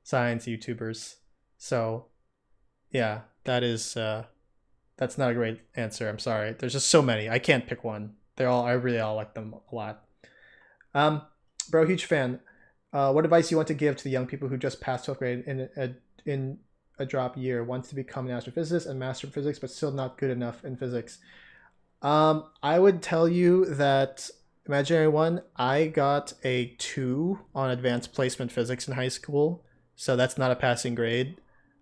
science YouTubers. So yeah, that's not a great answer. I'm sorry. There's just so many. I can't pick one. I really all like them a lot. Um, Bro, huge fan. What advice you want to give to the young people who just passed 12th grade in a drop year, wants to become an astrophysicist and master in physics, but still not good enough in physics? I would tell you that imaginary one, I got a 2 on advanced placement physics in high school, so that's not a passing grade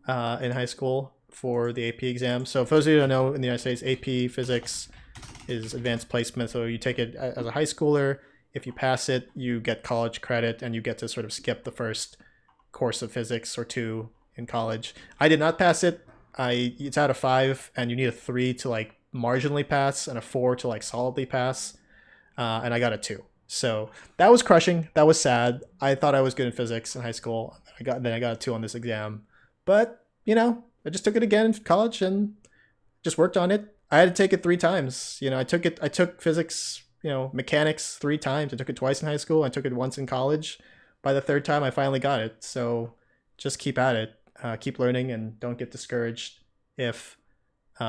in high school for the AP exam. So, for those of you who don't know, in the United States, AP physics is advanced placement. So you take it as a high schooler. If you pass it, you get college credit, and you get to sort of skip the first course of physics or two in college. I did not pass it. It's out of 5, and you need a 3 to like marginally pass and a 4 to like solidly pass. And I got a 2. So that was crushing. That was sad. I thought I was good in physics in high school. Then I got a 2 on this exam. But I just took it again in college and just worked on it. I had to take it 3 times. I took physics, mechanics 3 times. I took it twice in high school. I took it once in college. By the 3rd time, I finally got it. So just keep at it. Keep learning and don't get discouraged if you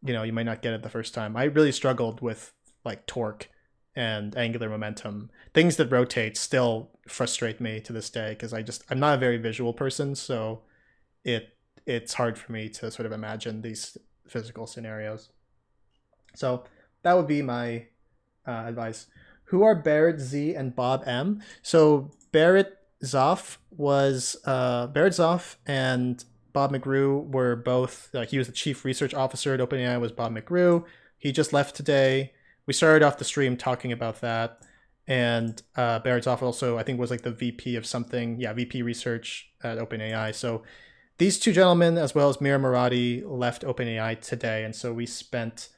might not get it the first time. I really struggled with like torque and angular momentum. Things that rotate still frustrate me to this day because I'm not a very visual person, so it's hard for me to sort of imagine these physical scenarios. So that would be my advice. Who are Barrett Z and Bob M? So Barrett Zoff and Bob McGrew were both. He was the chief research officer at OpenAI. Was Bob McGrew? He just left today. We started off the stream talking about that, and Barrett Zoff also I think was like the VP of something. Yeah, VP research at OpenAI. So these two gentlemen, as well as Mira Murati, left OpenAI today, and so we spent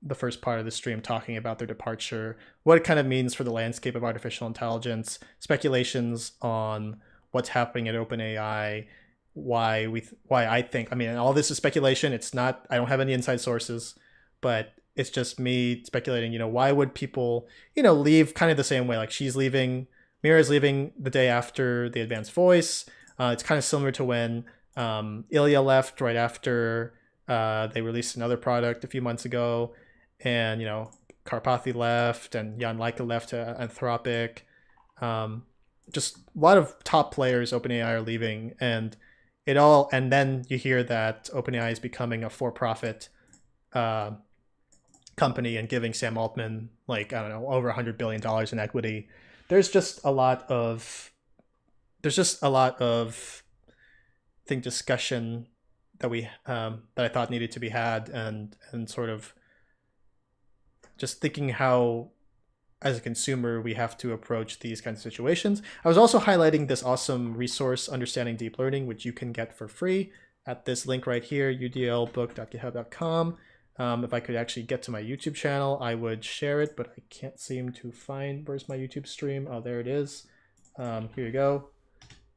the first part of the stream talking about their departure, what it kind of means for the landscape of artificial intelligence, speculations on what's happening at OpenAI, why I think, I mean, and all this is speculation. It's not, I don't have any inside sources, but it's just me speculating, why would people, leave kind of the same way? Like Mira's leaving the day after the advanced voice. It's kind of similar to when Ilya left right after they released another product a few months ago, and Karpathy left, and Jan Laika left to Anthropic. Just a lot of top players OpenAI are leaving, and then you hear that OpenAI is becoming a for-profit company and giving Sam Altman like I don't know over $100 billion in equity. There's just a lot of I think discussion that I thought needed to be had, and sort of just thinking how as a consumer, we have to approach these kinds of situations. I was also highlighting this awesome resource, Understanding Deep Learning, which you can get for free at this link right here, udlbook.github.com. If I could actually get to my YouTube channel, I would share it, but I can't seem to find, where's my YouTube stream? Oh, there it is. Here you go.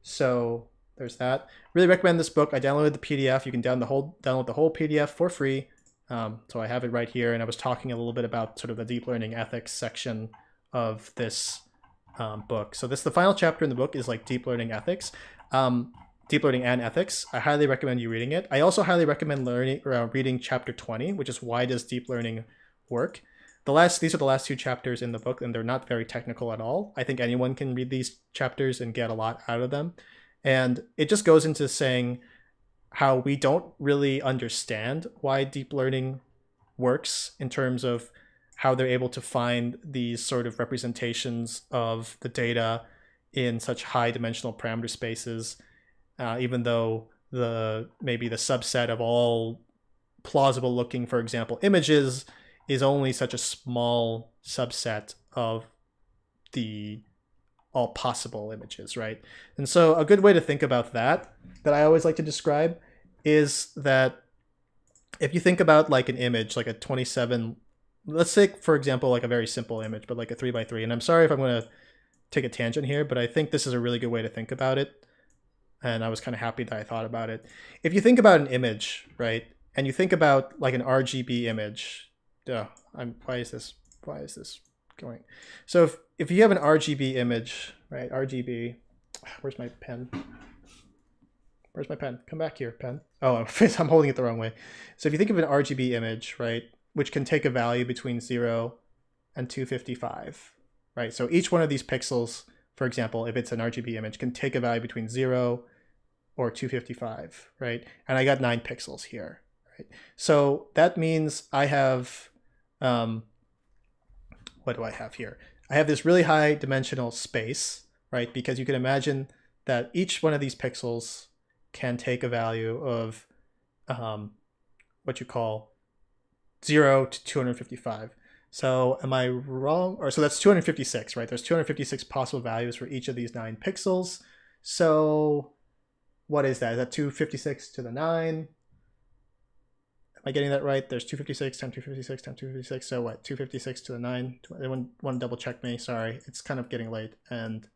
So there's that. Really recommend this book. I downloaded the PDF. You can download the whole PDF for free. So I have it right here, and I was talking a little bit about sort of the deep learning ethics section of this book. So the final chapter in the book is like deep learning ethics, deep learning and ethics. I highly recommend you reading it. I also highly recommend reading chapter 20, which is why does deep learning work? These are the last 2 chapters in the book, and they're not very technical at all. I think anyone can read these chapters and get a lot out of them. And it just goes into saying how we don't really understand why deep learning works in terms of how they're able to find these sort of representations of the in such high dimensional parameter spaces, even though maybe the subset of all plausible looking, for example, images is only such a small subset of the all possible images, right? And so a good way to think about that I always like to describe is that if you think about like an image, like a 27, let's say, for example, like a very simple image, but like a 3x3. And I'm sorry if I'm going to take a tangent here, but I think this is a really good way to think about it. And I was kind of happy that I thought about it. If you think about an image, right, and you think about like an RGB image, why is this going? So if you have an RGB image, right, RGB, where's my pen? Where's my pen? Come back here, pen. Oh, I'm holding it the wrong way. So if you think of an RGB image, right, which can take a value between 0 and 255, right? So each one of these pixels, for example, if it's an RGB image, can take a value between 0 or 255, right? And I got 9 pixels here, right? So that means I have, what do I have here? I have this really high dimensional space, right? Because you can imagine that each one of these pixels can take a value of what you call 0 to 255. So am I wrong? Or so that's 256, right? There's 256 possible values for each of these 9 pixels. So what is that? Is that 256 to the 9? Am I getting that right? There's 256 times 256 times 256. So what? 256 to the 9. Anyone want to double check me? Sorry, it's kind of getting late and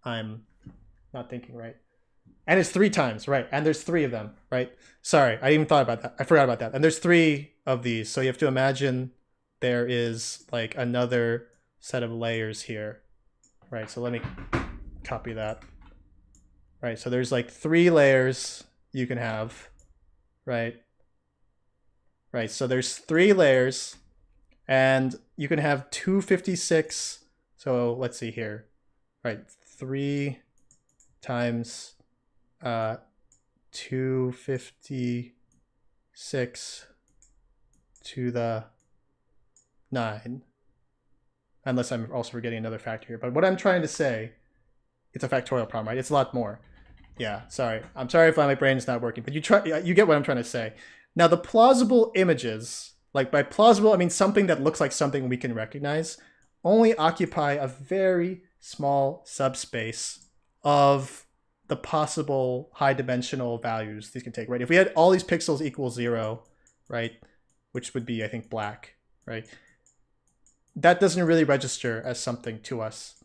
I'm not thinking right. And it's 3 times, right? And there's 3 of them, right? Sorry, I even thought about that. I forgot about that. And there's 3 of these. So you have to imagine there is like another set of layers here, right? So let me copy that. Right, so there's like 3 layers you can have, right? Right, so there's 3 layers and you can have 256. So let's see here, right? 3 times 256 to the 9, unless I'm also forgetting another factor here. But what I'm trying to say, it's a factorial problem, right? It's a lot more. Yeah, sorry. I'm sorry if my brain is not working, but you get what I'm trying to say. Now, the plausible images, like by plausible, I mean something that looks like something we can recognize, only occupy a very small subspace of the possible high dimensional values these can take, right? If we had all these pixels equal 0, right, which would be, I think, black, right? That doesn't really register as something to us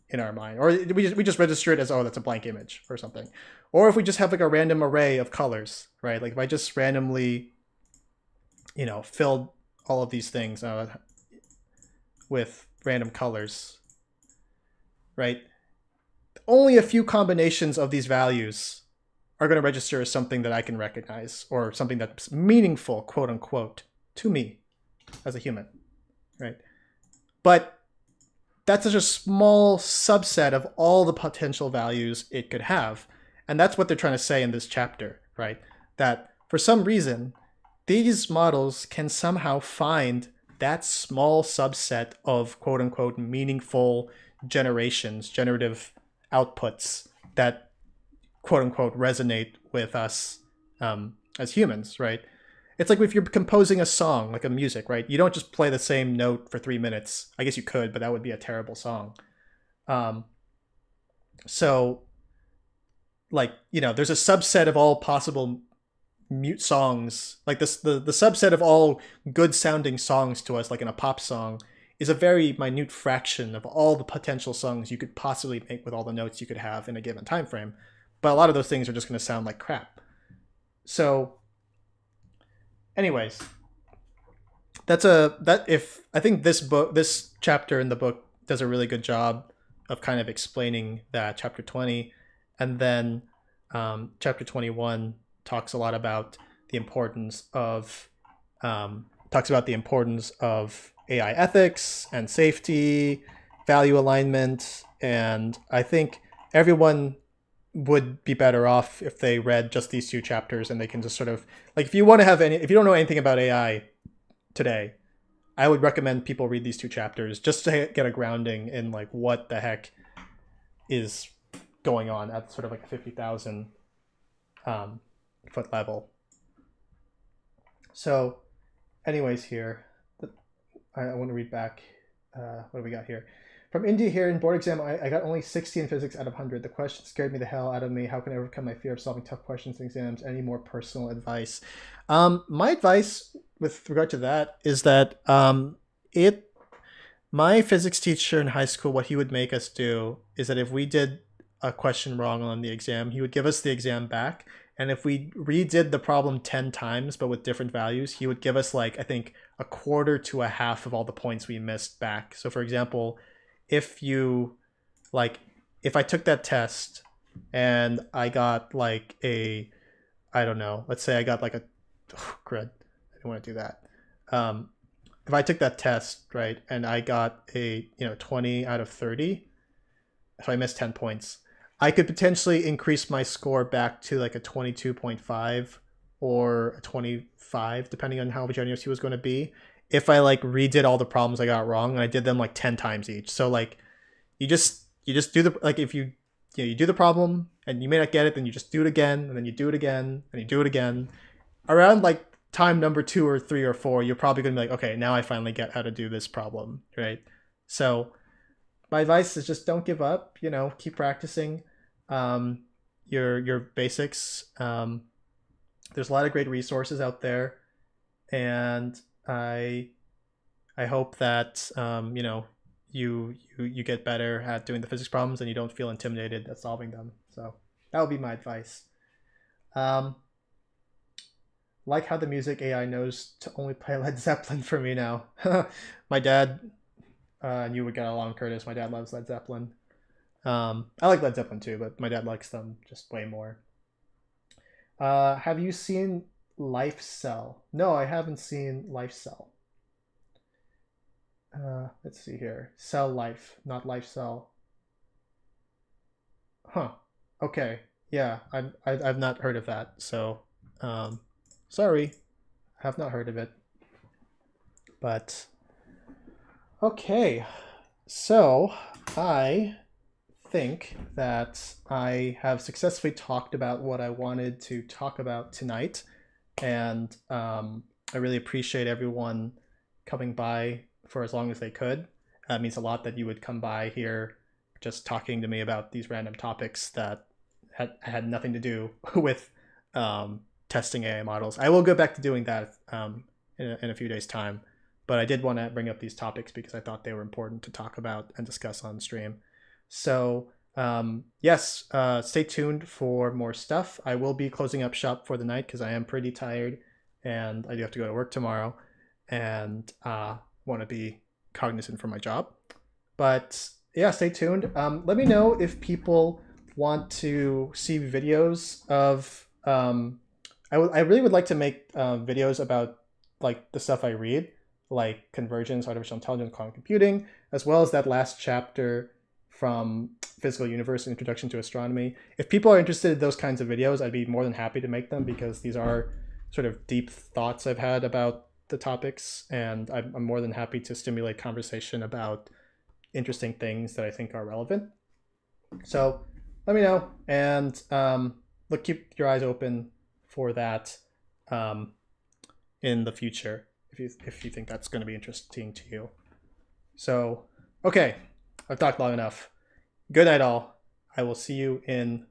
in our mind. Or we just register it as, oh, that's a blank image or something. Or if we just have like a random array of colors, right? Like if I just randomly, filled all of these things with random colors, right? Only a few combinations of these values are going to register as something that I can recognize or something that's meaningful, quote unquote, to me as a human, right? But that's such a small subset of all the potential values it could have. And that's what they're trying to say in this chapter, right? That for some reason, these models can somehow find that small subset of quote unquote meaningful generative outputs that quote unquote resonate with us as humans, right? It's like if you're composing a song, like a music, right? You don't just play the same note for 3 minutes. I guess you could, but that would be a terrible song. Um, so, like, there's a subset of all possible mute songs. Like this, the subset of all good sounding songs to us, like in a pop song, is a very minute fraction of all the potential songs you could possibly make with all the notes you could have in a given time frame. But a lot of those things are just going to sound like crap. So, anyways, that if I think this chapter in the book does a really good job of kind of explaining that chapter 20, and then chapter 21 talks a lot about the importance of talks about the importance of AI ethics and safety, value alignment, and I think everyone would be better off if they read just these two chapters and they can just sort of like if you don't know anything about AI today, I would recommend people read these two chapters just to get a grounding in like what the heck is going on at sort of like a 50,000 foot level. So, anyways, here I want to read back. What do we got here? From India here in board exam, I got only 60 in physics out of 100. The question scared me the hell out of me. How can I overcome my fear of solving tough questions in exams? Any more personal advice? My advice with regard to that is that my physics teacher in high school, what he would make us do is that if we did a question wrong on the exam, he would give us the exam back. And if we redid the problem 10 times, but with different values, he would give us like, I think, a quarter to a half of all the points we missed back. So for example, if I took that test and I got like I don't know, let's say I got like crud, I didn't want to do that. If I took that test, right, and I got a 20 out of 30, so I missed 10 points, I could potentially increase my score back to like a 22.5 or a 25, depending on how generous he was going to be, if I like redid all the problems I got wrong and I did them like 10 times each. So like you just do the, like if you do the problem and you may not get it, then you just do it again, and then you do it again, and you do it again. Around like time number 2 or 3 or 4, you're probably going to be like, okay, now I finally get how to do this problem, right? So my advice is just don't give up. Keep practicing your basics. There's a lot of great resources out there, and I hope that you get better at doing the physics problems and you don't feel intimidated at solving them. So that would be my advice. Like how the music AI knows to only play Led Zeppelin for me now. My dad, and you would get along, Curtis. My dad loves Led Zeppelin. I like Led Zeppelin too, but my dad likes them just way more. Have you seen Life Cell? No, I haven't seen Life Cell. Let's see here. Cell Life, not Life Cell. Huh. Okay. Yeah, I've not heard of that. So, sorry, have not heard of it. But okay. So I think that I have successfully talked about what I wanted to talk about tonight, and I really appreciate everyone coming by for as long as they could. It means a lot that you would come by here just talking to me about these random topics that had nothing to do with testing AI models. I will go back to doing that in a few days' time, but I did want to bring up these topics because I thought they were important to talk about and discuss on stream. So yes, stay tuned for more stuff. I will be closing up shop for the night because I am pretty tired and I do have to go to work tomorrow, and want to be cognizant for my job. But yeah, stay tuned. Let me know if people want to see videos of I really would like to make videos about like the stuff I read, like convergence, artificial intelligence, quantum computing, as well as that last chapter from Physical Universe, Introduction to Astronomy. If people are interested in those kinds of videos, I'd be more than happy to make them because these are sort of deep thoughts I've had about the topics, and I'm more than happy to stimulate conversation about interesting things that I think are relevant. So let me know, and keep your eyes open for that. in the future if you think that's going to be interesting to you. So, okay, I've talked long enough. Good night, all. I will see you in